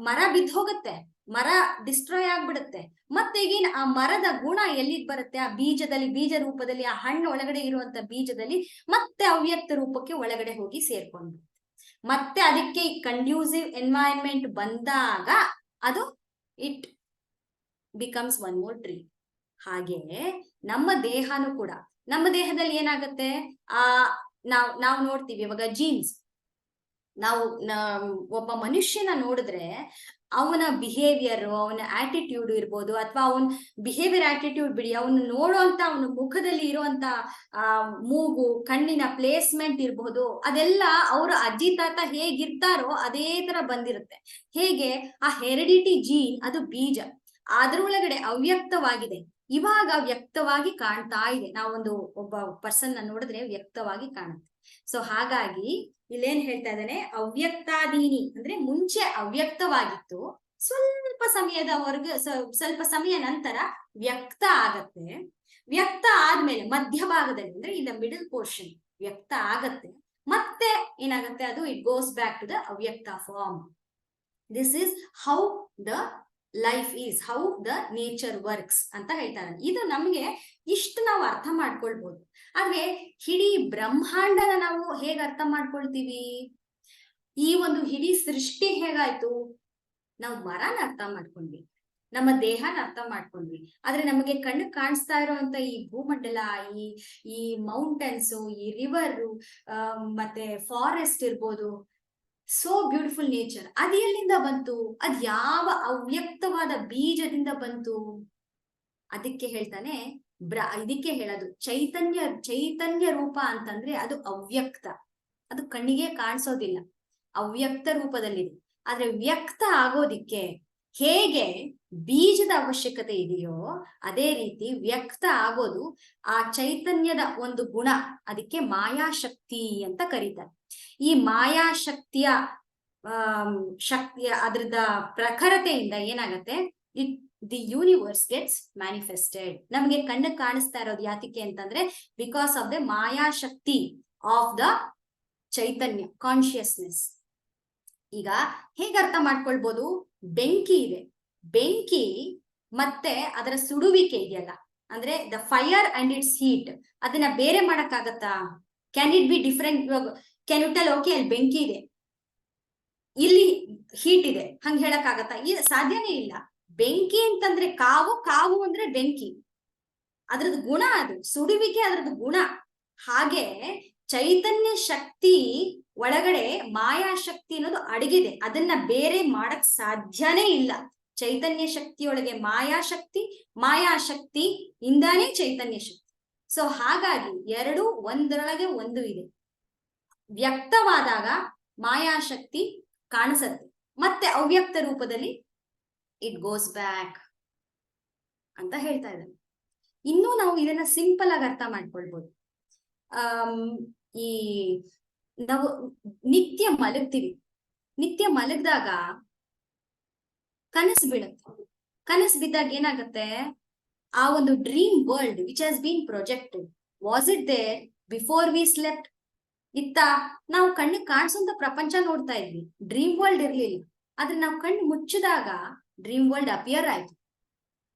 A: ಮರ ಬಿದ್ದು ಹೋಗುತ್ತೆ, ಮರ ಡಿಸ್ಟ್ರಾಯ್ ಆಗ್ಬಿಡುತ್ತೆ. ಮತ್ತೆ ಈಗಿನ ಆ ಮರದ ಗುಣ ಎಲ್ಲಿಗೆ ಬರುತ್ತೆ? ಆ ಬೀಜದಲ್ಲಿ, ಬೀಜ ರೂಪದಲ್ಲಿ, ಆ ಹಣ್ಣು ಒಳಗಡೆ ಇರುವಂತ ಬೀಜದಲ್ಲಿ ಮತ್ತೆ ಅವ್ಯಕ್ತ ರೂಪಕ್ಕೆ ಒಳಗಡೆ ಹೋಗಿ ಸೇರ್ಕೊಂಡು ಮತ್ತೆ ಅದಕ್ಕೆ ಕಂಡ್ಯೂಸಿವ್ ಎನ್ವೈರನ್ಮೆಂಟ್ ಬಂದಾಗ ಅದು it becomes one more tree. ಹಾಗೆ ನಮ್ಮ ದೇಹನೂ ಕೂಡ, ನಮ್ಮ ದೇಹದಲ್ಲಿ ಏನಾಗುತ್ತೆ? ನಾವು ನೋಡ್ತೀವಿ ಇವಾಗ ಜೀನ್ಸ್. ನಾವು ಒಬ್ಬ ಮನುಷ್ಯನ ನೋಡಿದ್ರೆ ಅವನ ಬಿಹೇವಿಯರ್, ಅವನ ಆಟಿಟ್ಯೂಡ್ ಇರ್ಬೋದು, ಅಥವಾ ಅವನ ಬಿಹೇವಿಯರ್ ಆಟಿಟ್ಯೂಡ್ ಬಿಡಿ, ಅವನು ನೋಡುವಂತ ಅವನ ಮುಖದಲ್ಲಿ ಇರುವಂತ ಮೂಗು, ಕಣ್ಣಿನ ಪ್ಲೇಸ್ಮೆಂಟ್ ಇರ್ಬೋದು, ಅದೆಲ್ಲ ಅವರ ಅಜ್ಜಿ ತಾತ ಹೇಗಿರ್ತಾರೋ ಅದೇ ತರ ಬಂದಿರುತ್ತೆ. ಹೇಗೆ? ಆ ಹೆರಿಡಿಟಿ ಜೀನ್ ಅದು ಬೀಜ, ಅದ್ರೊಳಗಡೆ ಅವ್ಯಕ್ತವಾಗಿದೆ, ಇವಾಗ ವ್ಯಕ್ತವಾಗಿ ಕಾಣ್ತಾ ಇದೆ. ನಾವೊಂದು ಒಬ್ಬ ಪರ್ಸನ್ ನೋಡಿದ್ರೆ ವ್ಯಕ್ತವಾಗಿ ಕಾಣುತ್ತೆ. ಸೊ ಹಾಗಾಗಿ ಇಲ್ಲೇನ್ ಹೇಳ್ತಾ ಇದ್ದಾನೆ? ಅವ್ಯಕ್ತಾದೀನಿ ಅಂದ್ರೆ ಮುಂಚೆ ಅವ್ಯಕ್ತವಾಗಿತ್ತು, ಸ್ವಲ್ಪ ಸಮಯದವರೆಗೂ, ಸ್ವಲ್ಪ ಸಮಯ ನಂತರ ವ್ಯಕ್ತ ಆಗತ್ತೆ. ವ್ಯಕ್ತ ಆದ್ಮೇಲೆ ಮಧ್ಯಭಾಗದಲ್ಲಿ ಅಂದ್ರೆ ಇನ್ ದ ಮಿಡಲ್ ಪೋರ್ಷನ್ ವ್ಯಕ್ತ ಆಗತ್ತೆ. ಮತ್ತೆ ಏನಾಗತ್ತೆ? ಅದು it goes back to the ಅವ್ಯಕ್ತ form. This is how the life is, how the nature works ಅಂತ ಹೇಳ್ತಾರೆ. ಇದು ನಮ್ಗೆ ಇಷ್ಟು ನಾವು ಅರ್ಥ ಮಾಡ್ಕೊಳ್ಬಹುದು. ಆದ್ರೆ ಇಡೀ ಬ್ರಹ್ಮಾಂಡನ ನಾವು ಹೇಗ್ ಅರ್ಥ ಮಾಡ್ಕೊಳ್ತೀವಿ? ಈ ಒಂದು ಇಡೀ ಸೃಷ್ಟಿ ಹೇಗಾಯ್ತು? ನಾವು ಮರನ ಅರ್ಥ ಮಾಡ್ಕೊಂಡ್ವಿ, ನಮ್ಮ ದೇಹನ ಅರ್ಥ ಮಾಡ್ಕೊಂಡ್ವಿ. ಆದ್ರೆ ನಮಗೆ ಕಣ್ಣು ಕಾಣಿಸ್ತಾ ಇರೋಂತ ಈ ಭೂಮಂಡಲ, ಈ ಮೌಂಟನ್ಸ್, ಈ ರಿವರ್, ಮತ್ತೆ ಫಾರೆಸ್ಟ್ ಇರ್ಬೋದು, ಸೋ ಬ್ಯೂಟಿಫುಲ್ ನೇಚರ್, ಅದು ಎಲ್ಲಿಂದ ಬಂತು? ಅದ್ ಯಾವ ಅವ್ಯಕ್ತವಾದ ಬೀಜದಿಂದ ಬಂತು? ಅದಕ್ಕೆ ಹೇಳ್ತಾನೆ, ಇದಕ್ಕೆ ಹೇಳೋದು ಚೈತನ್ಯ ರೂಪ ಅಂತಂದ್ರೆ ಅದು ಅವ್ಯಕ್ತ, ಅದು ಕಣ್ಣಿಗೆ ಕಾಣಿಸೋದಿಲ್ಲ, ಅವ್ಯಕ್ತ ರೂಪದಲ್ಲಿದೆ. ಆದ್ರೆ ವ್ಯಕ್ತ ಆಗೋದಿಕ್ಕೆ ಹೇಗೆ ಬೀಜದ ಅವಶ್ಯಕತೆ ಇದೆಯೋ ಅದೇ ರೀತಿ ವ್ಯಕ್ತ ಆಗೋದು ಆ ಚೈತನ್ಯದ ಒಂದು ಗುಣ. ಅದಕ್ಕೆ ಮಾಯಾಶಕ್ತಿ ಅಂತ ಕರೀತಾರೆ. ಈ ಮಾಯಾಶಕ್ತಿಯ ಅದ್ರದ ಪ್ರಖರತೆಯಿಂದ ಏನಾಗತ್ತೆ? The universe gets manifested. ನಮ್ಗೆ ಕಣ್ಣು ಕಾಣಿಸ್ತಾ ಇರೋದು ಯಾತಕ್ಕೆ ಅಂತಂದ್ರೆ ಬಿಕಾಸ್ ಆಫ್ ದ ಮಾಯಾಶಕ್ತಿ ಆಫ್ ದ ಚೈತನ್ಯ ಕಾನ್ಶಿಯಸ್ನೆಸ್. ಈಗ ಹೇಗೆ ಅರ್ಥ ಮಾಡ್ಕೊಳ್ಬೋದು? ಬೆಂಕಿ ಇದೆ, ಬೆಂಕಿ ಮತ್ತೆ ಅದರ ಸುಡುವಿಕೆ ಇದೆಯಲ್ಲ, ಅಂದ್ರೆ the fire and it's heat, ಅದನ್ನ ಬೇರೆ ಮಾಡಕ್ಕಾಗತ್ತಾ? Can it be different? Can you tell okay ಅಲ್ಲಿ ಬೆಂಕಿ ಇದೆ, ಇಲ್ಲಿ ಹೀಟ್ ಇದೆ, ಹಂಗ ಹೇಳಕ್ ಆಗತ್ತಾ? ಸಾಧ್ಯನೇ ಇಲ್ಲ. ಬೆಂಕಿ ಅಂತಂದ್ರೆ ಕಾವು, ಕಾವು ಅಂದ್ರೆ ಬೆಂಕಿ, ಅದ್ರದ್ದು ಗುಣ, ಅದು ಸುಡುವಿಕೆ ಅದ್ರದ್ದು ಗುಣ. ಹಾಗೆ ಚೈತನ್ಯ ಶಕ್ತಿ ಒಳಗಡೆ ಮಾಯಾಶಕ್ತಿ ಅನ್ನೋದು ಅಡಗಿದೆ, ಅದನ್ನ ಬೇರೆ ಮಾಡಕ್ ಸಾಧ್ಯನೇ ಇಲ್ಲ. ಚೈತನ್ಯ ಶಕ್ತಿಯೊಳಗೆ ಮಾಯಾಶಕ್ತಿ ಇಂದಾನೇ ಚೈತನ್ಯ ಶಕ್ತಿ. ಸೊ ಹಾಗಾಗಿ ಎರಡು ಒಂದರೊಳಗೆ ಒಂದು ಇದೆ. ವ್ಯಕ್ತವಾದಾಗ ಮಾಯಾಶಕ್ತಿ ಕಾಣಿಸತ್ತೆ, ಮತ್ತೆ ಅವ್ಯಕ್ತ ರೂಪದಲ್ಲಿ ಇಟ್ ಗೋಸ್ ಬ್ಯಾಕ್ ಅಂತ ಹೇಳ್ತಾ ಇದ್ದಾನೆ. ಇನ್ನೂ ನಾವು ಇದನ್ನ ಸಿಂಪಲ್ ಆಗಿ ಅರ್ಥ ಮಾಡ್ಕೊಳ್ಬೋದು. ಈ ನಾವು ನಿತ್ಯ ಮಲಗ್ತೀವಿ, ನಿತ್ಯ ಮಲಗ್ದಾಗ ಕನಸು ಬೀಳುತ್ತೆ. ಕನಸು ಬಿದ್ದಾಗ ಏನಾಗತ್ತೆ, ಆ ಒಂದು dream world which has been projected, was it there before we slept? ಇತ್ತ ನಾವು ಕಣ್ಣಿಗೆ ಕಾಣಿಸುವಂತ ಪ್ರಪಂಚ ನೋಡ್ತಾ ಇದ್ವಿ, ಡ್ರೀಮ್ ವರ್ಲ್ಡ್ ಇರ್ಲಿಲ್ಲ. ಆದ್ರೆ ನಾವು ಕಣ್ಣು ಮುಚ್ಚಿದಾಗ ಡ್ರೀಮ್ ವರ್ಲ್ಡ್ ಅಪಿಯರ್ ಆಯ್ತು.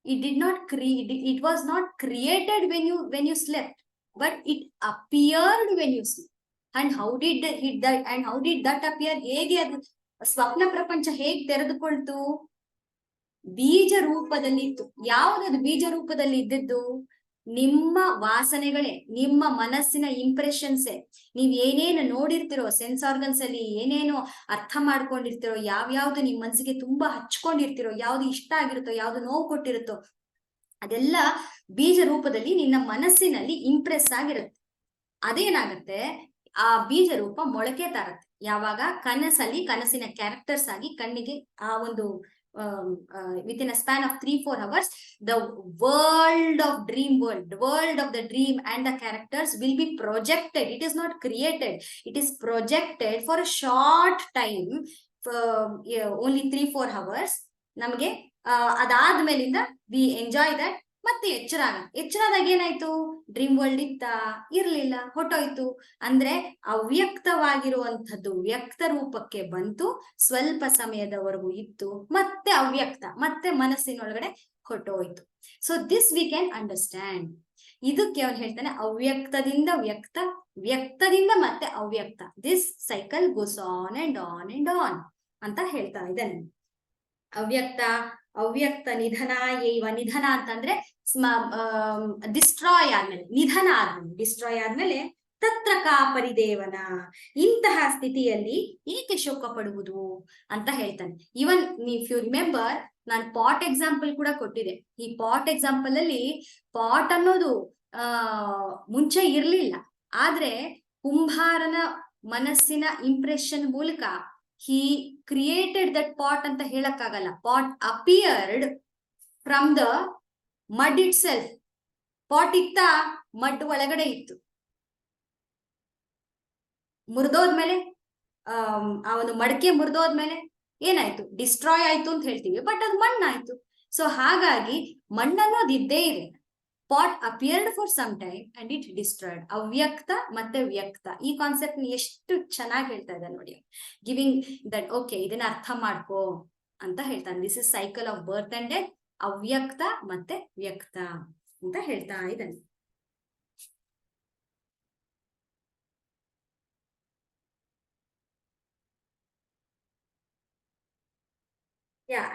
A: It was not created when you slept, but it appeared when you slept. And how did that appear? ಹೇಗೆ ಅದು ಸ್ವಪ್ನ ಪ್ರಪಂಚ ಹೇಗೆ ತೆರೆದುಕೊಳ್ತು? ಬೀಜ ರೂಪದಲ್ಲಿ ಇತ್ತು. ಯಾವುದದು ಬೀಜ ರೂಪದಲ್ಲಿ ಇದ್ದದ್ದು? ನಿಮ್ಮ ವಾಸನೆಗಳೇ, ನಿಮ್ಮ ಮನಸ್ಸಿನ ಇಂಪ್ರೆಷನ್ಸೇ. ನೀವ್ ಏನೇನು ನೋಡಿರ್ತಿರೋ, ಸೆನ್ಸ್ ಆರ್ಗನ್ಸ್ ಅಲ್ಲಿ ಏನೇನು ಅರ್ಥ ಮಾಡ್ಕೊಂಡಿರ್ತಿರೋ, ಯಾವ್ಯಾವ್ದು ನಿಮ್ ಮನಸ್ಸಿಗೆ ತುಂಬಾ ಹಚ್ಕೊಂಡಿರ್ತಿರೋ, ಯಾವ್ದು ಇಷ್ಟ ಆಗಿರುತ್ತೋ, ಯಾವ್ದು ನೋವು ಕೊಟ್ಟಿರುತ್ತೋ, ಅದೆಲ್ಲ ಬೀಜ ರೂಪದಲ್ಲಿ ನಿನ್ನ ಮನಸ್ಸಿನಲ್ಲಿ ಇಂಪ್ರೆಸ್ ಆಗಿರುತ್ತೆ. ಅದೇನಾಗತ್ತೆ, ಆ ಬೀಜ ರೂಪ ಮೊಳಕೆ ತರತ್ತೆ ಯಾವಾಗ ಕನಸಲ್ಲಿ, ಕನಸಿನ ಕ್ಯಾರೆಕ್ಟರ್ಸ್ ಆಗಿ ಕಣ್ಣಿಗೆ ಆ ಒಂದು within a span of 3-4 hours, the world of the dream and the characters will be projected. It is not created, it is projected for a short time, for only 3-4 hours. ನಮಗೆ ಅದಾದ್ಮೇಲಿಂದ we enjoy that. ಮತ್ತೆ ಎಚ್ಚರಾದಾಗ ಏನಾಯ್ತು? Dream world ಇತ್ತ? ಇರ್ಲಿಲ್ಲ, ಹೊಟ್ಟೋಯ್ತು. ಅಂದ್ರೆ ಅವ್ಯಕ್ತವಾಗಿರುವಂಥದ್ದು ವ್ಯಕ್ತ ರೂಪಕ್ಕೆ ಬಂತು, ಸ್ವಲ್ಪ ಸಮಯದವರೆಗೂ ಇತ್ತು, ಮತ್ತೆ ಅವ್ಯಕ್ತ, ಮತ್ತೆ ಮನಸ್ಸಿನೊಳಗಡೆ ಹೊಟ್ಟೋಯ್ತು. So this we can understand. ಇದಕ್ಕೆ ಅವನು ಹೇಳ್ತಾನೆ ಅವ್ಯಕ್ತದಿಂದ ವ್ಯಕ್ತ, ವ್ಯಕ್ತದಿಂದ ಮತ್ತೆ ಅವ್ಯಕ್ತ. This cycle goes on and on and on ಅಂತ ಹೇಳ್ತಾ ಇದ್ದಾನೆ. ಅವ್ಯಕ್ತ ನಿಧನ ಏವ. ನಿಧನ ಅಂತಂದ್ರೆ ಡಿಸ್ಟ್ರಾಯ್ ಆದ್ಮೇಲೆ, ನಿಧನ ಆದ್ಮೇಲೆ, ಡಿಸ್ಟ್ರಾಯ್ ಆದ್ಮೇಲೆ ತತ್ರ ಕಾ ಪರಿದೇವನ. ಇಂತಹ ಸ್ಥಿತಿಯಲ್ಲಿ ಏಕೆ ಶೋಕ ಪಡುವುದು ಅಂತ ಹೇಳ್ತಾನೆ. ಇವನ್ ಇಫ್ ಯು ರಿಮೆಂಬರ್, ನಾನು ಪಾಟ್ ಎಕ್ಸಾಂಪಲ್ ಕೂಡ ಕೊಟ್ಟಿದೆ. ಈ ಪಾಟ್ ಎಕ್ಸಾಂಪಲ್ ಅಲ್ಲಿ ಪಾಟ್ ಅನ್ನೋದು ಮುಂಚೆ ಇರ್ಲಿಲ್ಲ, ಆದ್ರೆ ಕುಂಭಾರನ ಮನಸ್ಸಿನ ಇಂಪ್ರೆಷನ್ ಮೂಲಕ he created that pot ಅಂತ ಹೇಳಕ್ಕಾಗಲ್ಲ. pot appeared from the mud itself. pot ಇತ್ತ, ಮಡ್ ಒಳಗಡೆ ಇತ್ತು. ಮುರಿದೋದ್ಮೇಲೆ, ಆ ಒಂದು ಮಡಕೆ ಮುರಿದೋದ್ಮೇಲೆ ಏನಾಯ್ತು? ಡಿಸ್ಟ್ರಾಯ್ ಆಯ್ತು ಅಂತ ಹೇಳ್ತೀವಿ, ಬಟ್ ಅದು ಮಣ್ಣಾಯ್ತು. ಸೊ ಹಾಗಾಗಿ ಮಣ್ಣನ್ನೋದು ಇದ್ದೇ ಇದೆ. Pot appeared for some time and it destroyed. ಅವ್ಯಕ್ತ ಮತ್ತೆ ವ್ಯಕ್ತ, ಈ ಕಾನ್ಸೆಪ್ಟ್ ಎಷ್ಟು ಚೆನ್ನಾಗಿ ಹೇಳ್ತಾ ಇದ್ದಾನೆ ನೋಡಿ. ಗಿವಿಂಗ್ ದಟ್ ಓಕೆ, ಇದನ್ನ ಅರ್ಥ ಮಾಡ್ಕೋ ಅಂತ ಹೇಳ್ತಾನೆ. This is cycle of birth and death, ಅವ್ಯಕ್ತ ಮತ್ತೆ ವ್ಯಕ್ತ ಅಂತ ಹೇಳ್ತಾ ಇದ್ದಾನೆ.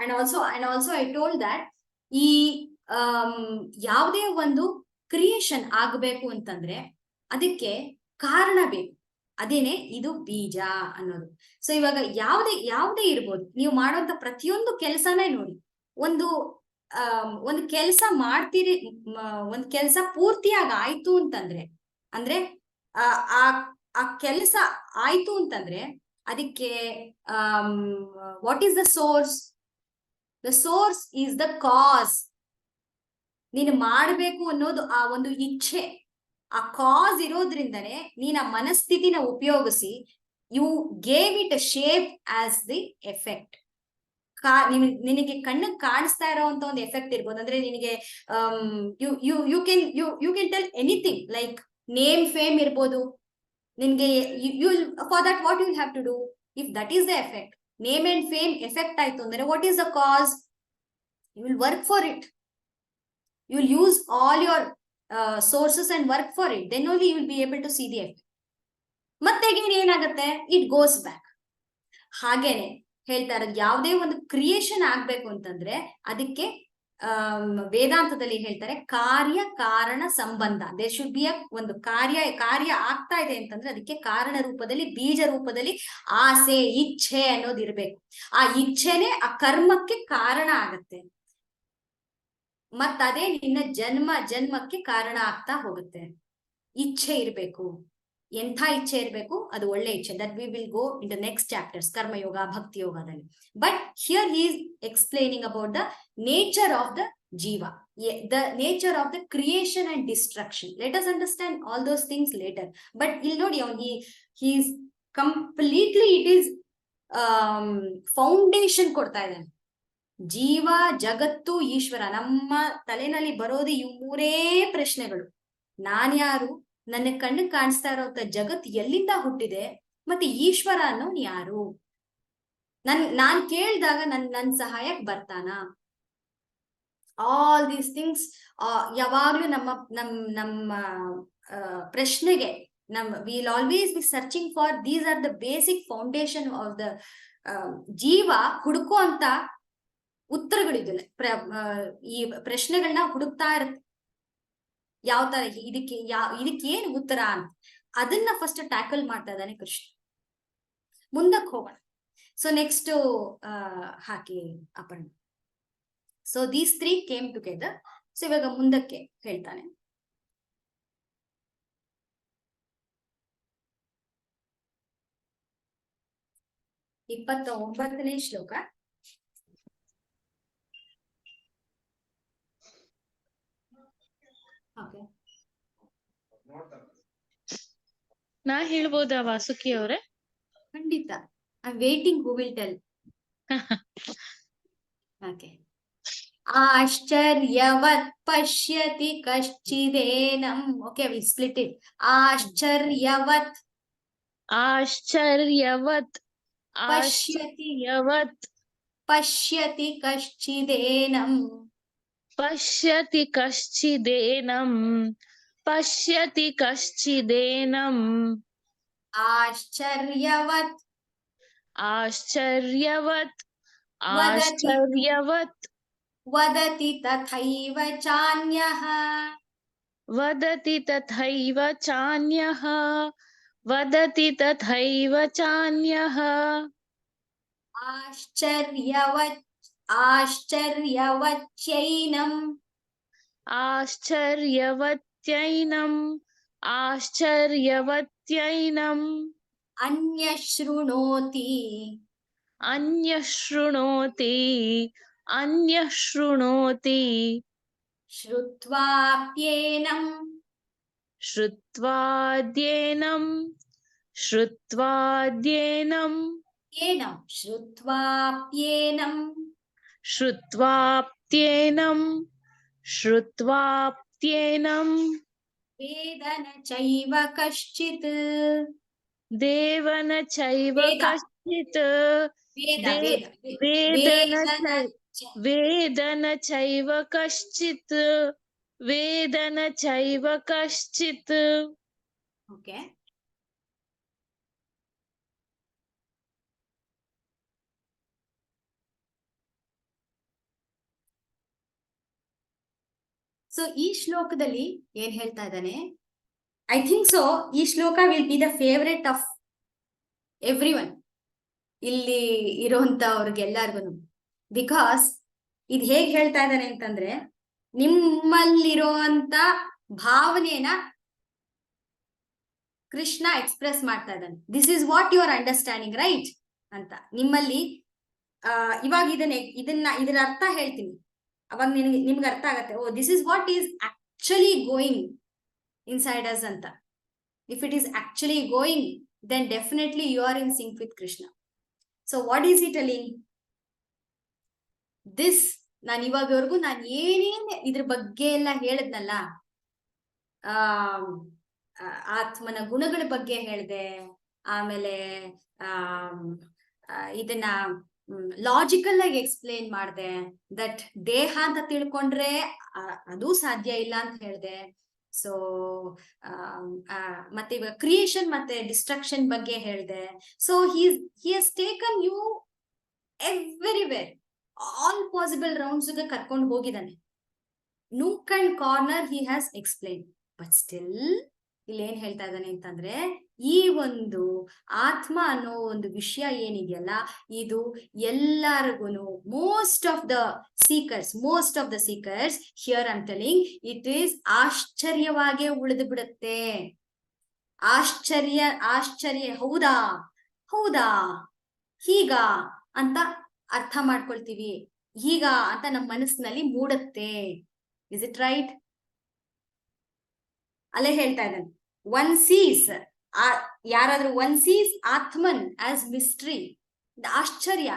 A: And also I told that ಈ ಯಾವುದೇ ಒಂದು ಕ್ರಿಯೇಷನ್ ಆಗಬೇಕು ಅಂತಂದ್ರೆ ಅದಕ್ಕೆ ಕಾರಣ ಬೇಕು. ಅದೇನೆ ಇದು ಬೀಜ ಅನ್ನೋದು. ಸೊ ಇವಾಗ ಯಾವುದೇ ಇರ್ಬೋದು, ನೀವು ಮಾಡುವಂತ ಪ್ರತಿಯೊಂದು ಕೆಲಸನೇ ನೋಡಿ. ಒಂದು ಕೆಲಸ ಮಾಡ್ತೀರಿ, ಒಂದು ಕೆಲಸ ಪೂರ್ತಿಯಾಗಿ ಆಯ್ತು ಅಂತಂದ್ರೆ, ಅಂದ್ರೆ ಆ ಕೆಲಸ ಆಯ್ತು ಅಂತಂದ್ರೆ ಅದಕ್ಕೆ what is the source? The source is the cause. ನೀನು ಮಾಡಬೇಕು ಅನ್ನೋದು ಆ ಒಂದು ಇಚ್ಛೆ, ಆ ಕಾಸ್ ಇರೋದ್ರಿಂದನೇ ನೀನ್ ಆ ಮನಸ್ಥಿತಿನ ಉಪಯೋಗಿಸಿ you gave it a shape as the effect. ನಿನಗೆ ಕಣ್ಣಿಗೆ ಕಾಣಿಸ್ತಾ ಇರೋಂತ ಒಂದು ಎಫೆಕ್ಟ್ ಇರ್ಬೋದು. ಅಂದ್ರೆ ನಿನಗೆ you can tell anything like name, fame ಇರ್ಬೋದು. ನಿನ್ಗೆ for that what you will have to do? If that is the effect, name and fame effect ಆಯ್ತು ಅಂದ್ರೆ what is the cause? You will work for it. You will use all your sources and work for it. Then only you will be able to see the effect. ಮತ್ತೆ again ಏನಾಗುತ್ತೆ? It goes back. ಹಾಗೇನೆ ಹೇಳ್ತಾ ಇರೋದು. ಯಾವುದೇ ಒಂದು creation ಆಗ್ಬೇಕು ಅಂತಂದ್ರೆ ಅದಕ್ಕೆ ವೇದಾಂತದಲ್ಲಿ ಹೇಳ್ತಾರೆ ಕಾರ್ಯ ಕಾರಣ ಸಂಬಂಧ. ದೇರ್ ಶುಡ್ ಬಿ ಒಂದು ಕಾರ್ಯ ಆಗ್ತಾ ಇದೆ ಅಂತಂದ್ರೆ ಅದಕ್ಕೆ ಕಾರಣ ರೂಪದಲ್ಲಿ, ಬೀಜ ರೂಪದಲ್ಲಿ ಆಸೆ, ಇಚ್ಛೆ ಅನ್ನೋದು ಇರ್ಬೇಕು. ಆ ಇಚ್ಛೆನೆ ಆ ಕರ್ಮಕ್ಕೆ ಕಾರಣ ಆಗತ್ತೆ. ಅದೇ ನಿನ್ನ ಜನ್ಮಕ್ಕೆ ಕಾರಣ ಆಗ್ತಾ ಹೋಗುತ್ತೆ. ಇಚ್ಛೆ ಇರ್ಬೇಕು. ಎಂಥ ಇಚ್ಛೆ ಇರ್ಬೇಕು? ಅದು ಒಳ್ಳೆ ಇಚ್ಛೆ. That we will go in the next chapters, karma yoga, ಭಕ್ತಿ ಯೋಗದಲ್ಲಿ. But here he is explaining about the nature of the jiva, the nature of the creation and destruction. Let us understand all those things later. But you'll know he is completely, it is foundation ಕೊಡ್ತಾ ಇದ್ದಾನೆ. ಜೀವ, ಜಗತ್ತು, ಈಶ್ವರ. ನಮ್ಮ ತಲೆನಲ್ಲಿ ಬರೋದು ಇವು ಮೂರೇ ಪ್ರಶ್ನೆಗಳು. ನಾನ್ಯಾರು? ನನ್ನ ಕಣ್ಣು ಕಾಣಿಸ್ತಾ ಇರೋಂಥ ಜಗತ್ತು ಎಲ್ಲಿಂದ ಹುಟ್ಟಿದೆ? ಮತ್ತೆ ಈಶ್ವರ ಅನ್ನೋನ್ ಯಾರು? ನಾನ್ ಕೇಳ್ದಾಗ ನನ್ ಸಹಾಯಕ್ ಬರ್ತಾನ? ಆಲ್ ದೀಸ್ ಥಿಂಗ್ಸ್ ಯಾವಾಗ್ಲೂ ನಮ್ಮ ಪ್ರಶ್ನೆಗೆ will always B searching for these are the basic foundation of the ಜೀವ ಹುಡುಕೋ ಅಂತ ಉತ್ತರಗಳಿದಿಲ್ಲ. ಈ ಪ್ರಶ್ನೆಗಳನ್ನ ಹುಡುಕ್ತಾ ಇರುತ್ತೆ. ಯಾವ ತರ ಇದಕ್ಕೆ ಏನು ಉತ್ತರ ಅಂತ ಅದನ್ನ ಫಸ್ಟ್ ಟ್ಯಾಕಲ್ ಮಾಡ್ತಾ ಇದ್ದಾನೆ ಕೃಷ್ಣ. ಮುಂದಕ್ಕೆ ಹೋಗೋಣ. So next hockey Aparna. So these 3 came together. So ಇವಾಗ ಮುಂದಕ್ಕೆ ಹೇಳ್ತಾನೆ. ಇಪ್ಪತ್ತ 9ನೇ ಶ್ಲೋಕ.
B: ನಾ ಹೇಳ್ಬೋದಾ ವಾಸುಕಿ ಅವ್ರೆ?
A: ಖಂಡಿತ. I am waiting, who will tell. Okay. ಆಶ್ಚರ್ಯವತ್ ಪಶ್ಯತಿ ಕಶ್ಚಿದೇನಂ. Okay, we split it. ಆಶ್ಚರ್ಯವತ್ ಪಶ್ಯತಿ ಕಶ್ಚಿದೇನಂ. ಆಶ್ಚರ್ಯವತ್ ವದತಿ ತಥೈವ ಚಾನ್ಯಃ. ಆಶ್ಚರ್ಯವತ್ಯೈನಂ ಅನ್ಯಶೃಣೋತಿ ಶ್ರುತ್ವಾಪ್ಯೇನಂ ವೇದನ ಚೈವ ಕಶ್ಚಿತ್. ಓಕೆ. ಸೊ ಈ ಶ್ಲೋಕದಲ್ಲಿ ಏನ್ ಹೇಳ್ತಾ ಇದ್ದಾನೆ? ಐ ಥಿಂಕ್ ಸೊ ಈ ಶ್ಲೋಕ will be the favourite of every one, ಇಲ್ಲಿ ಇರೋಂಥವ್ರಿಗೆಲ್ಲರಿಗೂ. ಬಿಕಾಸ್ ಇದು ಹೇಗ್ ಹೇಳ್ತಾ ಇದ್ದಾನೆ ಅಂತಂದ್ರೆ, ನಿಮ್ಮಲ್ಲಿರುವಂತ ಭಾವನೆನ ಕೃಷ್ಣ ಎಕ್ಸ್ಪ್ರೆಸ್ ಮಾಡ್ತಾ ಇದ್ದಾನೆ. This is what you are understanding, right ಅಂತ. ನಿಮ್ಮಲ್ಲಿ ಇವಾಗ ಇದರ ಅರ್ಥ ಹೇಳ್ತೀನಿ, ಅವಾಗ ನಿಮ್ಗೆ ಅರ್ಥ ಆಗತ್ತೆ. Oh, this is what is actually going inside us ಅಂತ. If it is actually going, then definitely you are in sync with Krishna. So what is he telling? This ನಾನು ಇವಾಗವರೆಗೂ ನಾನು ಏನೇನ್ ಇದ್ರ ಬಗ್ಗೆ ಎಲ್ಲ ಹೇಳಿದ್ನಲ್ಲ, ಆತ್ಮನ ಗುಣಗಳ ಬಗ್ಗೆ ಹೇಳಿದೆ, ಆಮೇಲೆ ಇದನ್ನ ಲಾಜಿಕಲ್ ಆಗಿ ಎಕ್ಸ್ಪ್ಲೇನ್ ಮಾಡಿದೆ. ದಟ್ ದೇಹ ಅಂತ ತಿಳ್ಕೊಂಡ್ರೆ ಅದು ಸಾಧ್ಯ ಇಲ್ಲ ಅಂತ ಹೇಳಿದೆ. ಸೊ ಮತ್ತೆ ಇವಾಗ ಕ್ರಿಯೇಷನ್ ಮತ್ತೆ ಡಿಸ್ಟ್ರಕ್ಷನ್ ಬಗ್ಗೆ ಹೇಳಿದೆ. So he has taken you everywhere, all possible rounds ಗೆ ಕರ್ಕೊಂಡು ಹೋಗಿದ್ದಾನೆ. Nook and corner he has explain. But still ಇಲ್ಲಿ ಏನ್ ಹೇಳ್ತಾ ಇದ್ದಾನೆ ಅಂತಂದ್ರೆ, ಈ ಒಂದು ಆತ್ಮ ಅನ್ನೋ ಒಂದು ವಿಷಯ ಏನಿದೆಯಲ್ಲ, ಇದು ಎಲ್ಲರಿಗೂ most of the seekers here I am telling, it is ಆಶ್ಚರ್ಯವಾಗೇ ಉಳಿದು ಬಿಡುತ್ತೆ. ಆಶ್ಚರ್ಯ ಹೌದಾ ಹೌದಾ ಹೀಗ ಅಂತ ಅರ್ಥ ಮಾಡ್ಕೊಳ್ತೀವಿ, ಹೀಗ ಅಂತ ನಮ್ಮ ಮನಸ್ಸಿನಲ್ಲಿ ಮೂಡುತ್ತೆ. Is it right? ಅಲ್ಲೇ ಹೇಳ್ತಾ ಇದ್ದಾನೆ, ಒನ್ ಸೀಸ್, ಯಾರಾದ್ರೂ one sees Atman as mystery, ಆಶ್ಚರ್ಯ.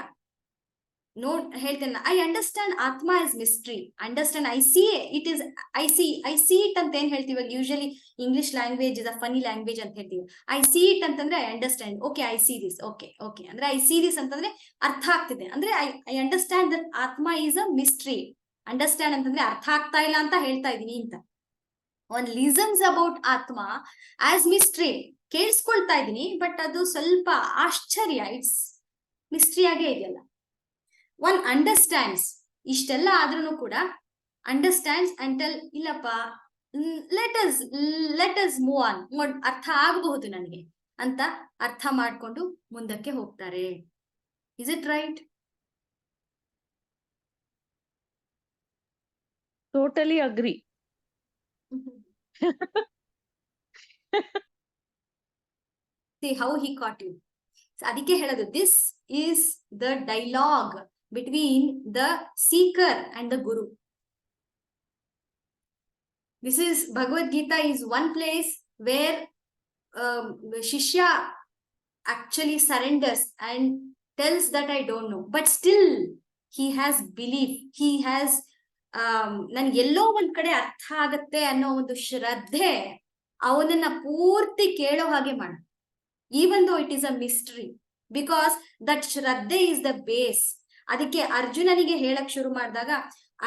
A: ಹೇಳ್ತೇನೆ, I understand Atma as mystery, understand, I see it is, I see it ಅಂತ ಏನ್ ಹೇಳ್ತೀವಿ usually English language is a funny language ಅಂತ ಹೇಳ್ತೀವಿ. ಐ ಸಿ ಇಟ್ ಅಂತಂದ್ರೆ I understand, okay I see this, okay ಅಂದ್ರೆ I see this ಅಂತಂದ್ರೆ ಅರ್ಥ ಆಗ್ತಿದೆ, ಅಂದ್ರೆ I understand that Atma is a mystery. Understand ಅಂತಂದ್ರೆ ಅರ್ಥ ಆಗ್ತಾ ಇಲ್ಲ ಅಂತ ಹೇಳ್ತಾ ಇದೀನಿ ಅಂತ. ಒನ್ ಲಿಸನ್ಸ್ ಅಬೌಟ್ ಆತ್ಮ ಆಸ್ ಮಿಸ್ಟ್ರಿ, ಕೇಳಿಸ್ಕೊಳ್ತಾ ಇದೀನಿ, ಬಟ್ ಅದು ಸ್ವಲ್ಪ ಆಶ್ಚರ್ಯ, ಇಟ್ಸ್ ಮಿಸ್ಟ್ರಿ ಆಗೇ ಇದೆಯಲ್ಲ. ಒನ್ ಅಂಡರ್ಸ್ಟ್ಯಾಂಡ್ಸ್, ಇಷ್ಟೆಲ್ಲ ಆದ್ರೂ ಕೂಡ ಅಂಡರ್ಸ್ಟ್ಯಾಂಡ್ಸ್ ಅಂಟಲ್ ಇಲ್ಲಪ್ಪ, ಲೆಟ್ ಅಸ್ ಮೂವ್ ಆನ್, ಅರ್ಥ ಆಗಬಹುದು ನನಗೆ ಅಂತ ಅರ್ಥ ಮಾಡ್ಕೊಂಡು ಮುಂದಕ್ಕೆ ಹೋಗ್ತಾರೆ. Is it right?
B: Totally agree.
A: See how he caught you. ಅದಕ್ಕೆ ಹೇಳೋದು, this is the dialogue between the speaker and the Guru. This is Bhagavad Gita is one place where Shishya actually surrenders and tells that I don't know, but still he has belief, he has ನನ್ಗೆ ಎಲ್ಲೋ ಒಂದ್ ಕಡೆ ಅರ್ಥ ಆಗತ್ತೆ ಅನ್ನೋ ಒಂದು ಶ್ರದ್ಧೆ ಅವನನ್ನ ಪೂರ್ತಿ ಕೇಳೋ ಹಾಗೆ ಮಾಡ. even though it is a mystery, because that ಶ್ರದ್ಧೆ is the base. ಅದಕ್ಕೆ ಅರ್ಜುನನಿಗೆ ಹೇಳಕ್ ಶುರು ಮಾಡಿದಾಗ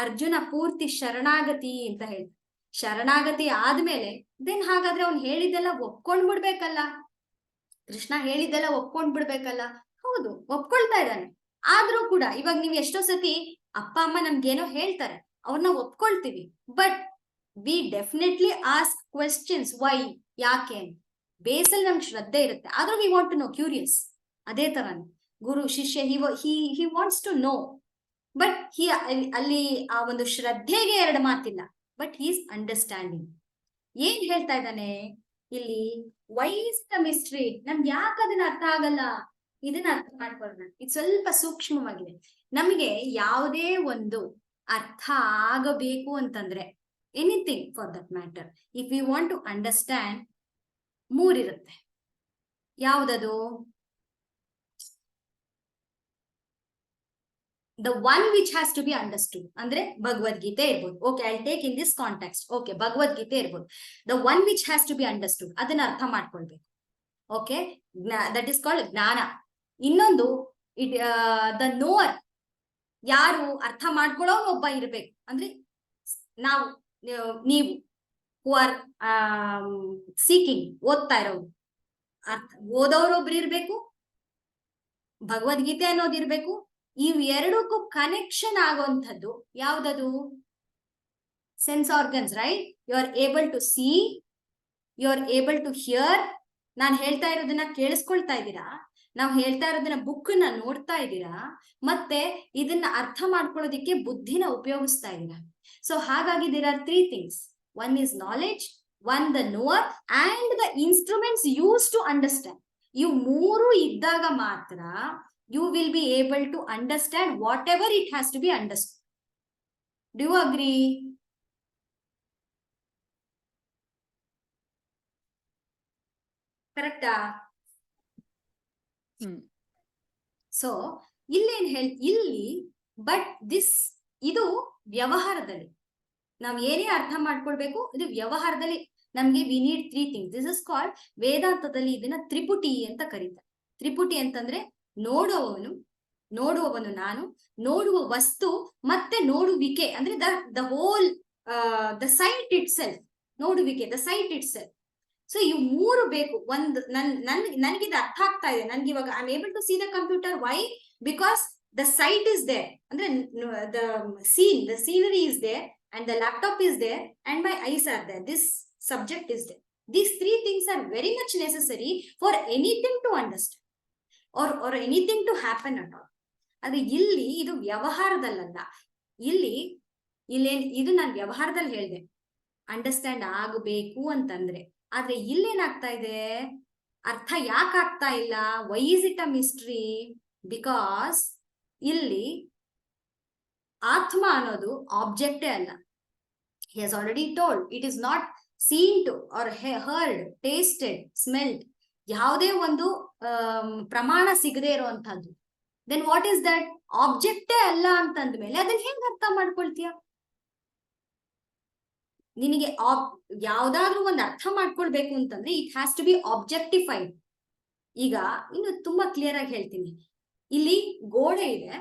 A: ಅರ್ಜುನ ಪೂರ್ತಿ ಶರಣಾಗತಿ ಅಂತ ಹೇಳ್ದ. ಶರಣಾಗತಿ ಆದ್ಮೇಲೆ ದೆನ್ ಹಾಗಾದ್ರೆ ಅವ್ನು ಹೇಳಿದ್ದೆಲ್ಲ ಒಪ್ಕೊಂಡ್ ಬಿಡ್ಬೇಕಲ್ಲ, ಕೃಷ್ಣ ಹೇಳಿದ್ದೆಲ್ಲ ಒಪ್ಕೊಂಡ್ ಬಿಡ್ಬೇಕಲ್ಲ. ಹೌದು, ಒಪ್ಕೊಳ್ತಾ ಇದ್ದಾನೆ. ಆದ್ರೂ ಕೂಡ ಇವಾಗ ನೀವ್ ಎಷ್ಟೋ ಸತಿ ಅಪ್ಪ ಅಮ್ಮ ನಮ್ಗೇನೋ ಹೇಳ್ತಾರೆ, ಅವ್ರನ್ನ ಒಪ್ಕೊಳ್ತೀವಿ, but we definitely ask questions, why, ಯಾಕೆ. ಬೇಸಲ್ಲಿ ನಮ್ಗೆ ಶ್ರದ್ಧೆ ಇರುತ್ತೆ, ಆದ್ರೂ we want to know, curious. ಅದೇ ತರಾನೇ ಗುರು ಶಿಷ್ಯ, he wants to know, but ಅಲ್ಲಿ ಆ ಒಂದು ಶ್ರದ್ಧೆಗೆ ಎರಡು ಮಾತಿಲ್ಲ, ಬಟ್ ಹೀಸ್ ಅಂಡರ್ಸ್ಟ್ಯಾಂಡಿಂಗ್. ಏನ್ ಹೇಳ್ತಾ ಇದ್ದಾನೆ ಇಲ್ಲಿ, ವೈ ಇಸ್ ದ ಮಿಸ್ಟ್ರಿ, ನಮ್ಗೆ ಯಾಕೆ ಅದನ್ನ ಅರ್ಥ ಆಗಲ್ಲ, ಇದನ್ನ ಅರ್ಥ ಮಾಡ್ಕೊಳ್ಳೋಣ. ಇದು ಸ್ವಲ್ಪ ಸೂಕ್ಷ್ಮವಾಗಿದೆ. ನಮಗೆ ಯಾವುದೇ ಒಂದು ಅರ್ಥ ಆಗಬೇಕು ಅಂತಂದ್ರೆ, anything for that matter, if you want to understand, ಮೂರಿರುತ್ತೆ. ಯಾವ್ದದು? the one which has to be understood, ಅಂದ್ರೆ ಭಗವದ್ಗೀತೆ ಇರ್ಬೋದು. Okay, I take in this context. Okay, Bhagavadgita ಇರ್ಬೋದು. the one which has to be understood, ಅದನ್ನ ಅರ್ಥ ಮಾಡ್ಕೊಳ್ಬೇಕು. ಓಕೆ, ದಟ್ ಇಸ್ ಕಾಲ್ಡ್ ಜ್ಞಾನ. ಇನ್ನೊಂದು ದ ನೋವರ್, ಯಾರು ಅರ್ಥ ಮಾಡ್ಕೊಳ್ಳೋ ಒಬ್ಬ ಇರ್ಬೇಕು. ಅಂದ್ರೆ ನಾವು, ನೀವು ಹೂ ಆರ್ ಸೀಕಿಂಗ್, ಓದ್ತಾ ಇರೋರು, ಓದೋರೊಬ್ರು ಇರ್ಬೇಕು, ಭಗವದ್ಗೀತೆ ಅನ್ನೋದಿರ್ಬೇಕು. ಇವ್ ಎರಡಕ್ಕೂ ಕನೆಕ್ಷನ್ ಆಗುವಂಥದ್ದು ಯಾವ್ದದು? Sense organs, right? You are able to see, you are able to hear. ನಾನ್ ಹೇಳ್ತಾ ಇರೋದನ್ನ ಕೇಳಿಸ್ಕೊಳ್ತಾ ಇದ್ದೀರಾ, ನಾವ್ ಹೇಳ್ತಾ ಇರೋದನ್ನ ಬುಕ್ ನ ನೋಡ್ತಾ ಇದ್ದೀರಾ, ಮತ್ತೆ ಇದನ್ನ ಅರ್ಥ ಮಾಡ್ಕೊಳ್ಳೋದಿಕ್ಕೆ ಬುದ್ಧಿನ ಉಪಯೋಗಿಸ್ತಾ ಇದ್ದೀರಾ. ಸೊ ಹಾಗಾಗಿ there are 3 things. One is knowledge, one the knower, and the instruments use to understand. ಇವು ಮೂರು ಇದ್ದಾಗ ಮಾತ್ರ you will be able to understand whatever it has to be understood. Do you agree? Correct? So ಇಲ್ಲಿ but this, ಇದು ವ್ಯವಹಾರದಲ್ಲಿ ನಾವ್ ಏನೇ ಅರ್ಥ ಮಾಡ್ಕೊಳ್ಬೇಕು, ಇದು ವ್ಯವಹಾರದಲ್ಲಿ ನಮ್ಗೆ we need 3 things. This is called, ವೇದಾಂತದಲ್ಲಿ ಇದನ್ನ ತ್ರಿಪುಟಿ ಅಂತ ಕರೀತಾರೆ. ತ್ರಿಪುಟಿ ಅಂತಂದ್ರೆ ನೋಡುವವನು ನಾನು, ನೋಡುವ ವಸ್ತು, ಮತ್ತೆ ನೋಡುವಿಕೆ, ಅಂದ್ರೆ the whole the sight itself. ನೋಡುವಿಕೆ, the sight itself. So ಇವು ಮೂರು ಬೇಕು. ಒಂದು ನನ್ಗಿದು ಅರ್ಥ ಆಗ್ತಾ ಇದೆ, ನನ್ಗೆ ಇವಾಗ I am able to see the computer. Why? Because the site is there, ಅಂದ್ರೆ the scenery is there, and the laptop is there, and my eyes are there. This subject is there. These three things are very much necessary for anything to understand or anything to happen at all. ಆದ್ರೆ ಇಲ್ಲಿ ಇದು ವ್ಯವಹಾರದಲ್ಲ. ಇಲ್ಲಿ ಇದು ನಾನು ವ್ಯವಹಾರದಲ್ಲಿ ಹೇಳ್ದೆ, understand ಆಗಬೇಕು ಅಂತಂದ್ರೆ. ಆದ್ರೆ ಇಲ್ಲೇನಾಗ್ತಾ ಇದೆ, ಅರ್ಥ ಯಾಕೆ ಆಗ್ತಾ ಇಲ್ಲ? Why is it a mystery? Because ಇಲ್ಲಿ ಆತ್ಮ ಅನ್ನೋದು ಆಬ್ಜೆಕ್ಟೇ ಅಲ್ಲ. He has already told it is not seen to or heard, tasted, smelled, ಯಾವುದೇ ಒಂದು ಪ್ರಮಾಣ ಸಿಗದೆ ಇರುವಂತಹದ್ದು. Then what is that? ಆಬ್ಜೆಕ್ಟೇ ಅಲ್ಲ ಅಂತಂದ್ಮೇಲೆ ಅದನ್ನ ಹೆಂಗ್ ಅರ್ಥ ಮಾಡ್ಕೊಳ್ತೀಯ? ನಿನಗೆ ಯಾವ್ದಾದ್ರು ಒಂದು ಅರ್ಥ ಮಾಡ್ಕೊಳ್ಬೇಕು ಅಂತಂದ್ರೆ ಇಟ್ ಹ್ಯಾಸ್ ಟು ಬಿ ಆಬ್ಜೆಕ್ಟಿಫೈಡ್. ಈಗ ಇನ್ನು ತುಂಬಾ ಕ್ಲಿಯರ್ ಆಗಿ ಹೇಳ್ತೀನಿ. ಇಲ್ಲಿ ಗೋಡೆ ಇದೆ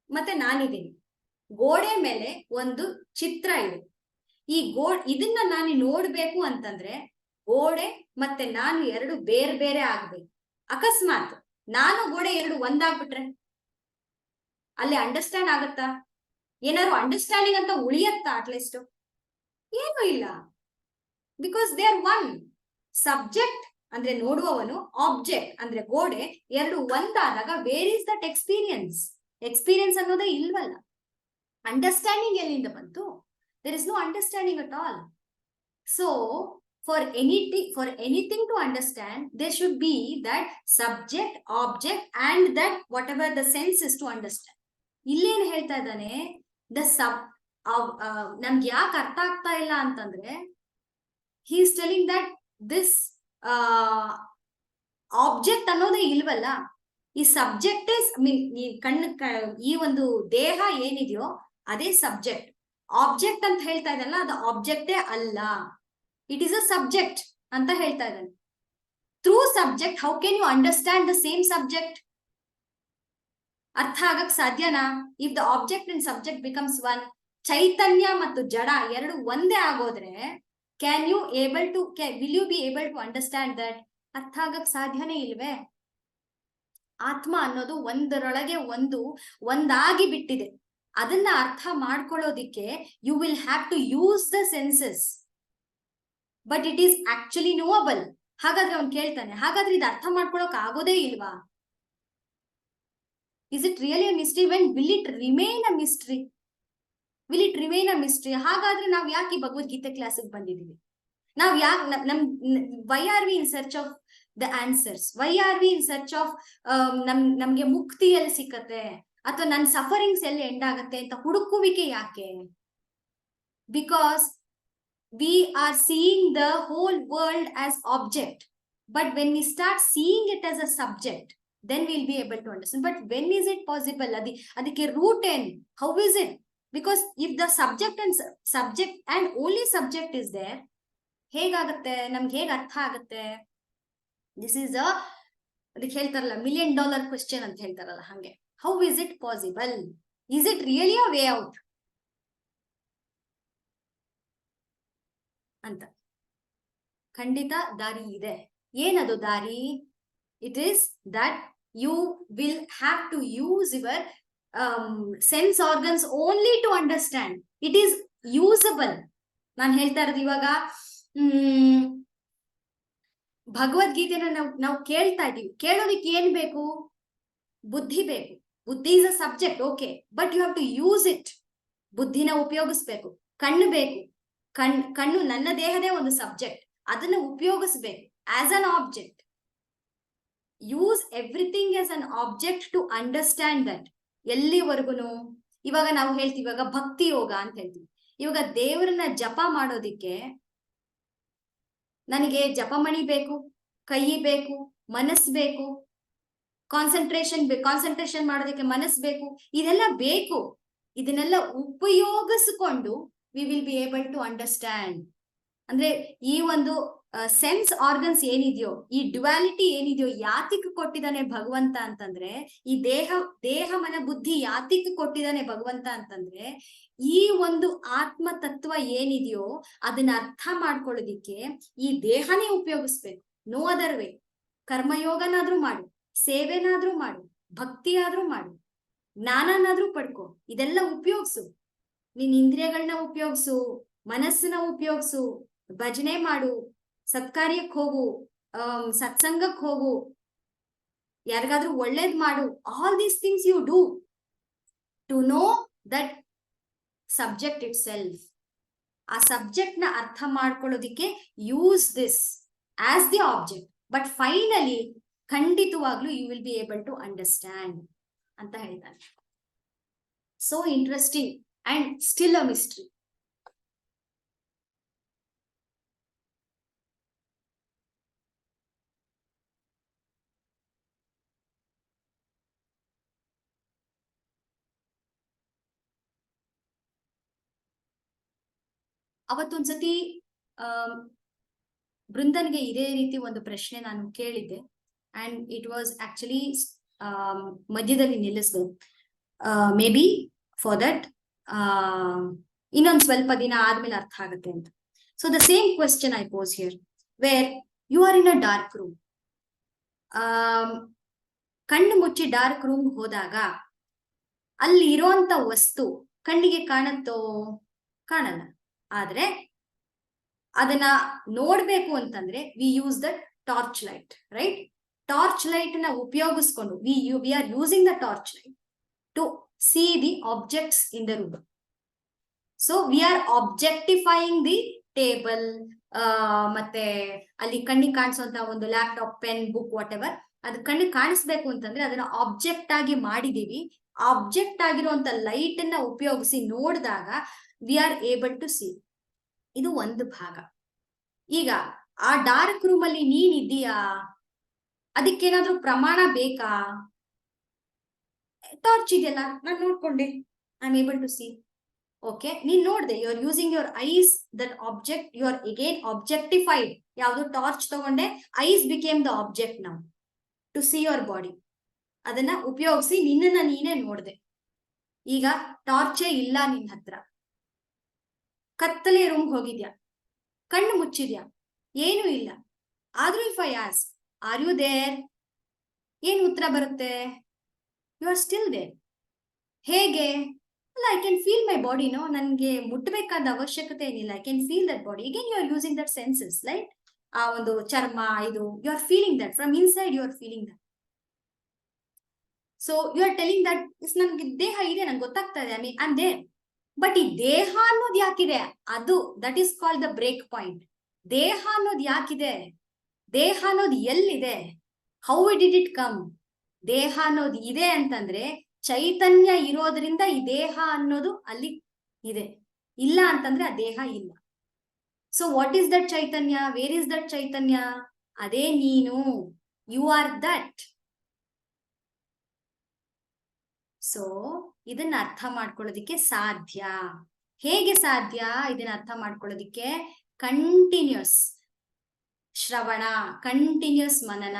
A: ಮತ್ತೆ ನಾನಿದ್ದೀನಿ, ಗೋಡೆ ಮೇಲೆ ಒಂದು ಚಿತ್ರ ಇದೆ. ಈ ಇದನ್ನ ನಾನು ನೋಡ್ಬೇಕು ಅಂತಂದ್ರೆ ಗೋಡೆ ಮತ್ತೆ ನಾನು ಎರಡು ಬೇರೆ ಬೇರೆ ಆಗ್ಬೇಕು. ಅಕಸ್ಮಾತ್ ನಾನು ಗೋಡೆ ಎರಡು ಒಂದಾಗ್ಬಿಟ್ರೆ ಅಲ್ಲಿ ಅಂಡರ್ಸ್ಟ್ಯಾಂಡ್ ಆಗತ್ತಾ? ಏನಾದ್ರು ಅಂಡರ್ಸ್ಟ್ಯಾಂಡಿಂಗ್ ಅಂತ ಉಳಿಯತ್ತಾ? ಅಟ್ಲೀಸ್ಟ್ ಏನು ಇಲ್ಲ. Because they are one. Subject ಅಂದ್ರೆ ನೋಡುವವನು, ಆಬ್ಜೆಕ್ಟ್ ಅಂದ್ರೆ ಗೋಡೆ, ಎರಡು ಒಂದಾದಾಗ where is that experience? Experience ಅನ್ನೋದೇ ಇಲ್ವಲ್ಲ. ಅಂಡರ್ಸ್ಟ್ಯಾಂಡಿಂಗ್ ಎಲ್ಲಿಂದ ಬಂತು? There is no understanding at all. So for anything to understand, there should be that subject, object, and that whatever the sense is to understand. ಇಲ್ಲೇನು ಹೇಳ್ತಾ ಇದ್ದಾನೆ? ನಮ್ಗೆ ಯಾಕೆ ಅರ್ಥ ಆಗ್ತಾ ಇಲ್ಲ ಅಂತಂದ್ರೆ he is telling that this object ಅನ್ನೋದೇ ಇಲ್ವಲ್ಲ. ಈ ಸಬ್ಜೆಕ್ಟ್ ಈ ಒಂದು ದೇಹ ಏನಿದೆಯೋ ಅದೇ ಸಬ್ಜೆಕ್ಟ್. ಆಬ್ಜೆಕ್ಟ್ ಅಂತ ಹೇಳ್ತಾ ಇದ್ದಲ್ಲ, ಅದು ಆಬ್ಜೆಕ್ಟೇ ಅಲ್ಲ, ಇಟ್ ಈಸ್ ಅ ಸಬ್ಜೆಕ್ಟ್ ಅಂತ ಹೇಳ್ತಾ ಇದ್ದಾನೆ. Through subject how can you understand the same subject? ಅರ್ಥ ಆಗಕ್ ಸಾಧ್ಯನಾ? If the object and subject becomes one, ಚೈತನ್ಯ ಮತ್ತು ಜಡ ಎರಡು ಒಂದೇ ಆಗೋದ್ರೆ will you be able to understand that? ಅರ್ಥ ಆಗಕ್ ಸಾಧ್ಯನೇ ಇಲ್ವೇ? ಆತ್ಮ ಅನ್ನೋದು ಒಂದರೊಳಗೆ ಒಂದಾಗಿ ಬಿಟ್ಟಿದೆ. ಅದನ್ನ ಅರ್ಥ ಮಾಡ್ಕೊಳ್ಳೋದಿಕ್ಕೆ you will have to use the senses, but it is actually knowable. ಹಾಗಾದ್ರೆ ಅವ್ನು ಕೇಳ್ತಾನೆ, ಹಾಗಾದ್ರೆ ಇದು ಅರ್ಥ ಮಾಡ್ಕೊಳಕ್ ಆಗೋದೇ ಇಲ್ವಾ? Is it really a mystery? When will it remain a mystery? Will it remain a mystery? ಹಾಗಾದ್ರೆ ನಾವ್ ಯಾಕೆ ಈ ಭಗವದ್ಗೀತೆ ಕ್ಲಾಸಿಗೆ ಬಂದಿದೀವಿ? ನಾವ್ ಯಾಕೆ why are we in search of the answers? Why are we in search of ನಮ್ಗೆ ಮುಕ್ತಿ ಎಲ್ಲಿ ಸಿಕ್ಕತ್ತೆ ಅಥವಾ ನನ್ನ ಸಫರಿಂಗ್ಸ್ ಎಲ್ಲಿ ಎಂಡ್ ಆಗತ್ತೆ ಅಂತ ಹುಡುಕುವಿಕೆ ಯಾಕೆ? Because we are seeing the whole world as object, but when we start seeing it as a subject, then we'll be able to understand. But when is it possible? adike root end, how is it? Because if the subject and only subject is there, hegagatte namge hege artha agutte? This is adike heltaralla $1 million question anta heltaralla hange. How is it possible? Is it really a way out ಅಂತ? ಖಂಡಿತ ದಾರಿ ಇದೆ. ಏನದು ದಾರಿ? It is that you will have to use your sense organs only to understand. It is usable. ನಾನು ಹೇಳ್ತಾ ಇರೋದು ಇವಾಗ ಭಗವದ್ಗೀತೆನ ನಾವು ಕೇಳ್ತಾ ಇದೀವಿ. ಕೇಳೋದಿಕ್ಕೆ ಏನ್ ಬೇಕು? ಬುದ್ಧಿ ಬೇಕು. ಬುದ್ಧಿ is a subject, okay, but you have to use it. ಬುದ್ಧಿನ ಉಪಯೋಗಿಸ್ಬೇಕು. ಕಣ್ಣು ಬೇಕು. ಕಣ್ಣು ನನ್ನ ದೇಹದೇ ಒಂದು ಸಬ್ಜೆಕ್ಟ್, ಅದನ್ನ ಉಪಯೋಗಿಸ್ಬೇಕು as an object. Use everything as an object to understand that. ಎಲ್ಲಿವರೆಗೂ ಇವಾಗ ನಾವು ಹೇಳ್ತೀವಿ, ಇವಾಗ ಭಕ್ತಿ ಯೋಗ ಅಂತ ಹೇಳ್ತೀವಿ. ಇವಾಗ ದೇವರನ್ನ ಜಪ ಮಾಡೋದಿಕ್ಕೆ ನನಗೆ ಜಪಮಣಿ ಬೇಕು, ಕೈ ಬೇಕು, ಮನಸ್ಸು ಬೇಕು, ಕಾನ್ಸಂಟ್ರೇಷನ್ ಮಾಡೋದಕ್ಕೆ ಮನಸ್ಸು ಬೇಕು, ಇದೆಲ್ಲ ಬೇಕು. ಇದನ್ನೆಲ್ಲ ಉಪಯೋಗಿಸಿಕೊಂಡು we will be able to understand. ಅಂದ್ರೆ ಈ ಒಂದು ಸೆನ್ಸ್ ಆರ್ಗನ್ಸ್ ಏನಿದೆಯೋ, ಈ ಡ್ಯುಯಾಲಿಟಿ ಏನಿದೆಯೋ ಯಾತಿಕ್ ಕೊಟ್ಟಿದ್ದಾನೆ ಭಗವಂತ ಅಂತಂದ್ರೆ, ಈ ದೇಹ ಮನ ಬುದ್ಧಿ ಯಾತಿಕ್ ಕೊಟ್ಟಿದ್ದಾನೆ ಭಗವಂತ ಅಂತಂದ್ರೆ, ಈ ಒಂದು ಆತ್ಮ ತತ್ವ ಏನಿದೆಯೋ ಅದನ್ನ ಅರ್ಥ ಮಾಡ್ಕೊಳ್ಳೋದಿಕ್ಕೆ ಈ ದೇಹನೇ ಉಪಯೋಗಿಸ್ಬೇಕು. No other way. ಕರ್ಮಯೋಗನಾದ್ರೂ ಮಾಡು, ಸೇವೆನಾದ್ರೂ ಮಾಡು, ಭಕ್ತಿ ಆದ್ರೂ ಮಾಡು, ಜ್ಞಾನನಾದ್ರೂ ಪಡ್ಕೊ, ಇದೆಲ್ಲ ಉಪಯೋಗಿಸು, ನಿನ್ ಇಂದ್ರಿಯಗಳನ್ನ ಉಪಯೋಗಿಸು, ಮನಸ್ಸನ್ನ ಉಪಯೋಗಿಸು, ಭಜನೆ ಮಾಡು, ಸತ್ಕಾರ್ಯಕ್ಕೆ ಹೋಗು, ಸತ್ಸಂಗಕ್ಕೆ ಹೋಗು, ಯಾರಿಗಾದ್ರೂ ಒಳ್ಳೇದ್ ಮಾಡು. All these things you do to know that subject itself. ಆ ಸಬ್ಜೆಕ್ಟ್ ನ ಅರ್ಥ ಮಾಡ್ಕೊಳ್ಳೋದಿಕ್ಕೆ use this as the object, but finally ಖಂಡಿತವಾಗ್ಲೂ you will be able to understand ಅಂತ ಹೇಳ್ತಾನೆ. So interesting and still a mystery. ಅವತ್ತೊಂದ್ಸತಿ ಬೃಂದನ್ಗೆ ಇದೇ ರೀತಿ ಒಂದು ಪ್ರಶ್ನೆ ನಾನು ಕೇಳಿದ್ದೆ, ಅಂಡ್ ಇಟ್ ವಾಸ್ ಆಕ್ಚುಲಿ ಮಧ್ಯದಲ್ಲಿ ನಿಲ್ಲಿಸಿದೆ. ಮೇ ಬಿ ಫಾರ್ ದಟ್ ಇನ್ನೊಂದ್ ಸ್ವಲ್ಪ ದಿನ ಆದ್ಮೇಲೆ ಅರ್ಥ ಆಗುತ್ತೆ ಅಂತ. So the same question I pose here, where you are in a dark room. ಕಣ್ಣು ಮುಚ್ಚಿ ಡಾರ್ಕ್ ರೂಮ್ ಹೋದಾಗ ಅಲ್ಲಿ ಇರೋಂತ ವಸ್ತು ಕಣ್ಣಿಗೆ ಕಾಣತ್ತೋ? ಕಾಣಲ್ಲ. ಆದ್ರೆ ಅದನ್ನ ನೋಡ್ಬೇಕು ಅಂತಂದ್ರೆ we use the torch light, right? Torch light ನ ಉಪಯೋಗಿಸ್ಕೊಂಡು we are using the torch light to see the objects in the room. So we are objectifying the table, ಮತ್ತೆ ಅಲ್ಲಿ ಕಣ್ಣಿಗೆ ಕಾಣಿಸುವಂತ ಒಂದು laptop, pen, book, whatever, ಅದು ಕಣ್ಣಿಗೆ ಕಾಣಿಸ್ಬೇಕು ಅಂತಂದ್ರೆ ಅದನ್ನ ಆಬ್ಜೆಕ್ಟ್ ಆಗಿ ಮಾಡಿದೀವಿ. ಆಬ್ಜೆಕ್ಟ್ ಆಗಿರುವಂತ ಲೈಟ್ ಅನ್ನ ಉಪಯೋಗಿಸಿ ನೋಡಿದಾಗ we are able to see. ಇದು ಒಂದು ಭಾಗ. ಈಗ ಆ ಡಾರ್ಕ್ ರೂಮ್ ಅಲ್ಲಿ ನೀನ್ ಇದ್ದೀಯಾ? ಅದಕ್ಕೇನಾದ್ರೂ ಪ್ರಮಾಣ ಬೇಕಾ? ಟಾರ್ಚ್ ಇದೆಯಲ್ಲ, ನಾನ್ ನೋಡ್ಕೊಂಡೆ, I am able to see. Okay, ನೀನ್ ನೋಡ್ದೆ, you are using your eyes, that object you are again objectified. ಯಾವ್ದು ಟಾರ್ಚ್ ತಗೊಂಡೆ, eyes became the object now to see your body. ಅದನ್ನ ಉಪಯೋಗಿಸಿ ನಿನ್ನನ್ನ ನೀನೇ ನೋಡ್ದೆ. ಈಗ ಟಾರ್ಚೇ ಇಲ್ಲ ನಿನ್ ಹತ್ರ, ಕತ್ತಲೆ ರೂಮ್ ಹೋಗಿದ್ಯಾ, ಕಣ್ಣು ಮುಚ್ಚಿದ್ಯಾ, ಏನೂ ಇಲ್ಲ. ಆದ್ರೂ if I ask are you there, ಏನ್ ಉತ್ತರ ಬರುತ್ತೆ? You are still there. ಹೇಗೆ? ಅಲ್ಲ, I can feel my body. No, ನನ್ಗೆ ಮುಟ್ಟಬೇಕಾದ ಅವಶ್ಯಕತೆ ಏನಿಲ್ಲ. I can feel that body. Again you are using that senses, right? ಆ ಒಂದು ಚರ್ಮ, ಇದು you are feeling that from inside, you are feeling that. So you are telling that ನನ್ಗೆ ದೇಹ ಇದೆ, ನನ್ಗೆ ಗೊತ್ತಾಗ್ತಾ ಇದೆ, ಐ ಆಮ್ ದೇರ್. ಬಟ್ ಈ ದೇಹ ಅನ್ನೋದು ಯಾಕಿದೆ? ಅದು that is called the break point. ದೇಹ ಅನ್ನೋದು ಯಾಕಿದೆ? ದೇಹ ಅನ್ನೋದು ಎಲ್ಲಿದೆ? How did it come? ದೇಹ ಅನ್ನೋದು ಇದೆ ಅಂತಂದ್ರೆ ಚೈತನ್ಯ ಇರೋದ್ರಿಂದ ಈ ದೇಹ ಅನ್ನೋದು ಅಲ್ಲಿ ಇದೆ. ಇಲ್ಲ ಅಂತಂದ್ರೆ ಆ ದೇಹ ಇಲ್ಲ. So what is that chaitanya? Where is that chaitanya? ಅದೇ ನೀನು. You are that. ಸೊ ಇದನ್ನ ಅರ್ಥ ಮಾಡ್ಕೊಳ್ಳೋದಿಕ್ಕೆ ಸಾಧ್ಯ. ಹೇಗೆ ಸಾಧ್ಯ ಇದನ್ನ ಅರ್ಥ ಮಾಡ್ಕೊಳ್ಳೋದಿಕ್ಕೆ? ಕಂಟಿನ್ಯೂಸ್ ಶ್ರವಣ, ಕಂಟಿನ್ಯೂಸ್ ಮನನ,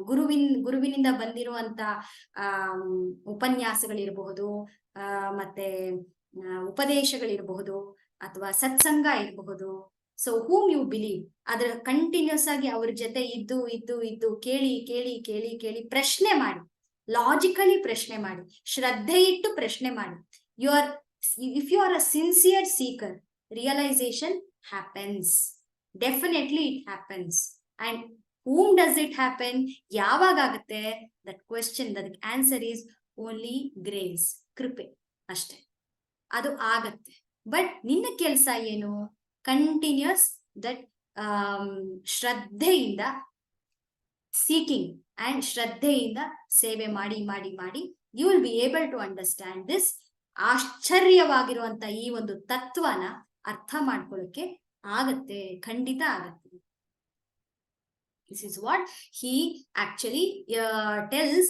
A: ಗುರುವಿನಿಂದ ಬಂದಿರುವಂತ ಉಪನ್ಯಾಸಗಳಿರಬಹುದು, ಮತ್ತೆ ಉಪದೇಶಗಳಿರಬಹುದು, ಅಥವಾ ಸತ್ಸಂಗ ಇರಬಹುದು. ಸೊ ಹೂಮ್ ಯು ಬಿಲೀವ್, ಅದ್ರ ಕಂಟಿನ್ಯೂಸ್ ಆಗಿ ಅವ್ರ ಜೊತೆ ಇದ್ದು ಇದ್ದು ಇದ್ದು ಕೇಳಿ ಕೇಳಿ ಕೇಳಿ ಕೇಳಿ ಪ್ರಶ್ನೆ ಮಾಡಿ, ಲಾಜಿಕಲಿ ಪ್ರಶ್ನೆ ಮಾಡಿ, ಶ್ರದ್ಧೆ ಇಟ್ಟು ಪ್ರಶ್ನೆ ಮಾಡಿ. If you are a sincere seeker, realization happens. Definitely it happens. And whom does it happen? ಯಾವಾಗ ಆಗುತ್ತೆ? That question, that answer is only grace, ಕೃಪೆ ಅಷ್ಟೇ. ಅದು ಆಗತ್ತೆ. ಬಟ್ ನಿನ್ನ ಕೆಲಸ ಏನು? ಕಂಟಿನ್ಯೂಸ್ ದಟ್ ಶ್ರದ್ಧೆಯಿಂದ ಸೀಕಿಂಗ್ ಅಂಡ್ ಶ್ರದ್ಧೆಯಿಂದ ಸೇವೆ ಮಾಡಿ ಮಾಡಿ ಮಾಡಿ you will be able to understand this. ಆಶ್ಚರ್ಯವಾಗಿರುವಂತ ಈ ಒಂದು ತತ್ವನ ಅರ್ಥ ಮಾಡ್ಕೊಳ್ಳೋಕೆ ಆಗತ್ತೆ, ಖಂಡಿತ ಆಗತ್ತೆ. This is what he actually tells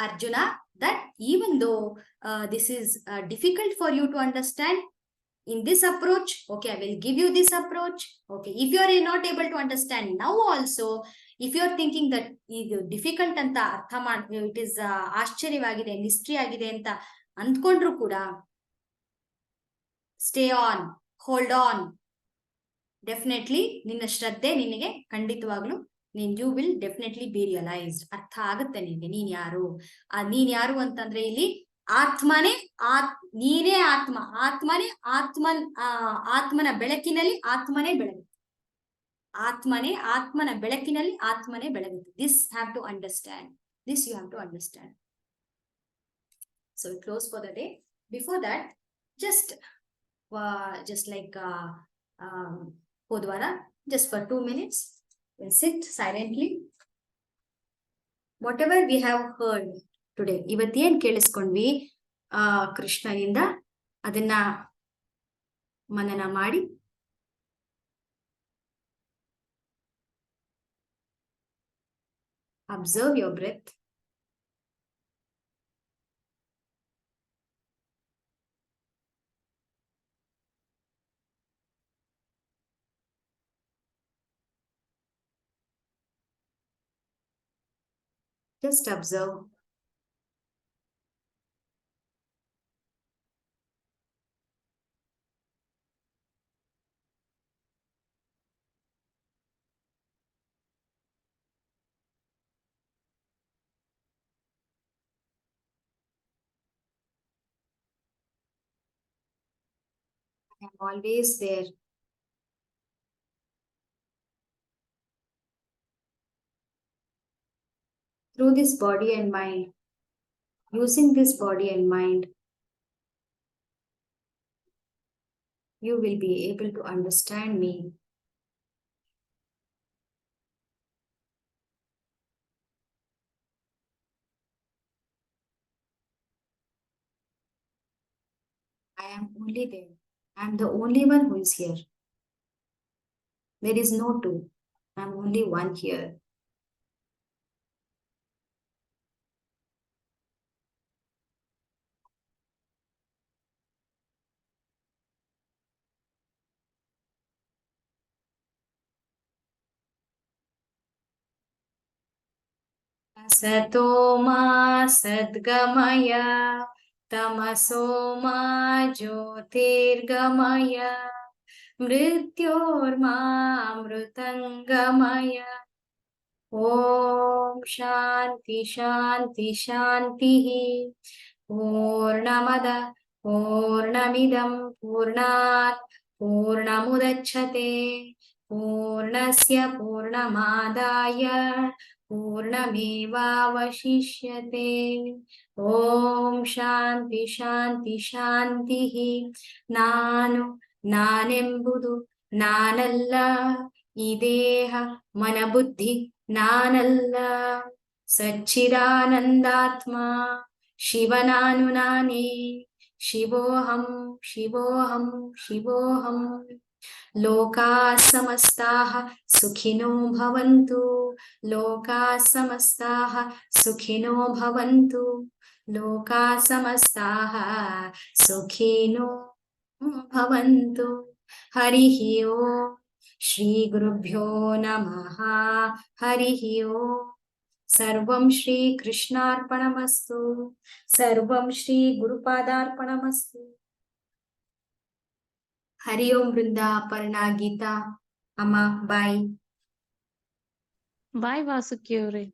A: Arjuna, that even though this is difficult for you to understand in this approach, okay, I will give you this approach. Okay, if you are not able to understand now also, if you are thinking that ಇದು difficult ಅಂತ ಅರ್ಥ ಮಾಡಿ, it is ಆಶ್ಚರ್ಯವಾಗಿದೆ, mystery ಆಗಿದೆ ಅಂತ ಅಂದ್ಕೊಂಡ್ರು ಕೂಡ, stay on, hold on. Definitely ನಿನ್ನ ಶ್ರದ್ಧೆ ನಿನಗೆ ಖಂಡಿತವಾಗ್ಲೂ you will definitely be realized. ಅರ್ಥ ಆಗುತ್ತೆ ನಿನ್ಗೆ ನೀನ್ ಯಾರು. ನೀನ್ ಯಾರು ಅಂತಂದ್ರೆ ಇಲ್ಲಿ ಆತ್ಮನೇ ನೀನೇ ಆತ್ಮನೇ ಆತ್ಮನ ಬೆಳಕಿನಲ್ಲಿ ಆತ್ಮನೇ ಬೆಳಗುತ್ತೆ. ಆತ್ಮನ ಬೆಳಕಿನಲ್ಲಿ ಆತ್ಮನೇ ಬೆಳಗುತ್ತೆ. This have to understand. This you have to understand. So we close for the day. Before that, just like Podwara, just for 2 minutes, we'll sit silently. Whatever we have heard today, ಇವತ್ತೇನ್ ಕೇಳಿಸ್ಕೊಂಡ್ವಿ ಕೃಷ್ಣನಿಂದ, ಅದನ್ನ ಮನನ ಮಾಡಿ observe your breath. Just observe. I am always there. Through this body and mind, using this body and mind, you will be able to understand me. I am only there. I am the only one who is here. There is no two. I am only one here. Sato ma sadgamaya, tamaso ma jyotirgamaya, mrityorma amrutangamaya. Om Shanti Shanti Shanti. Purnamada Purnamidam Purnat Purnamudachyate Purnasya Purnamadaya Purnamevavashishyate. Om Shanti Shanti Shanti. ನಾನೆಂಬುದು ನಾನಲ್ಲ, ಈ ದೇಹ ಮನ ಬುದ್ಧಿ ನಾನಲ್ಲ, ಸಚ್ಚಿದಾನಂದಾತ್ಮ ಶಿವನಾನು ನಾನೇ, ಶಿವೋಹಂ ಶಿವೋಹಂ ಶಿವೋಹಂ. ಲೋಕಾಃ ಸಮಸ್ತಾಃ ಸುಖಿನೋ ಭವಂತು, ಲೋಕಾಃ ಸಮಸ್ತಾಃ ಸುಖಿನೋ ಭವಂತು, ಲೋಕಾಃ ಸಮಸ್ತಾಃ ಸುಖಿನೋ ಭವಂತು. ಹರಿಃ ಓಂ ಶ್ರೀ ಗುರುಭ್ಯೋ ನಮಃ. ಹರಿಃ ಓಂ. ಸರ್ವಂ ಶ್ರೀ ಕೃಷ್ಣಾರ್ಪಣಮಸ್ತು. ಸರ್ವಂ ಶ್ರೀ ಗುರುಪಾದಾರ್ಪಣಮಸ್ತು. ಹರಿ ಓಂ. ಬೃಂದಾ, ಅಪರ್ಣಾ, ಗೀತಾ, ಅಮ್ಮ, ಬಾಯ್.
B: ಬಾಯ್ ವಾಸುಕಿ ಅವ್ರೆ.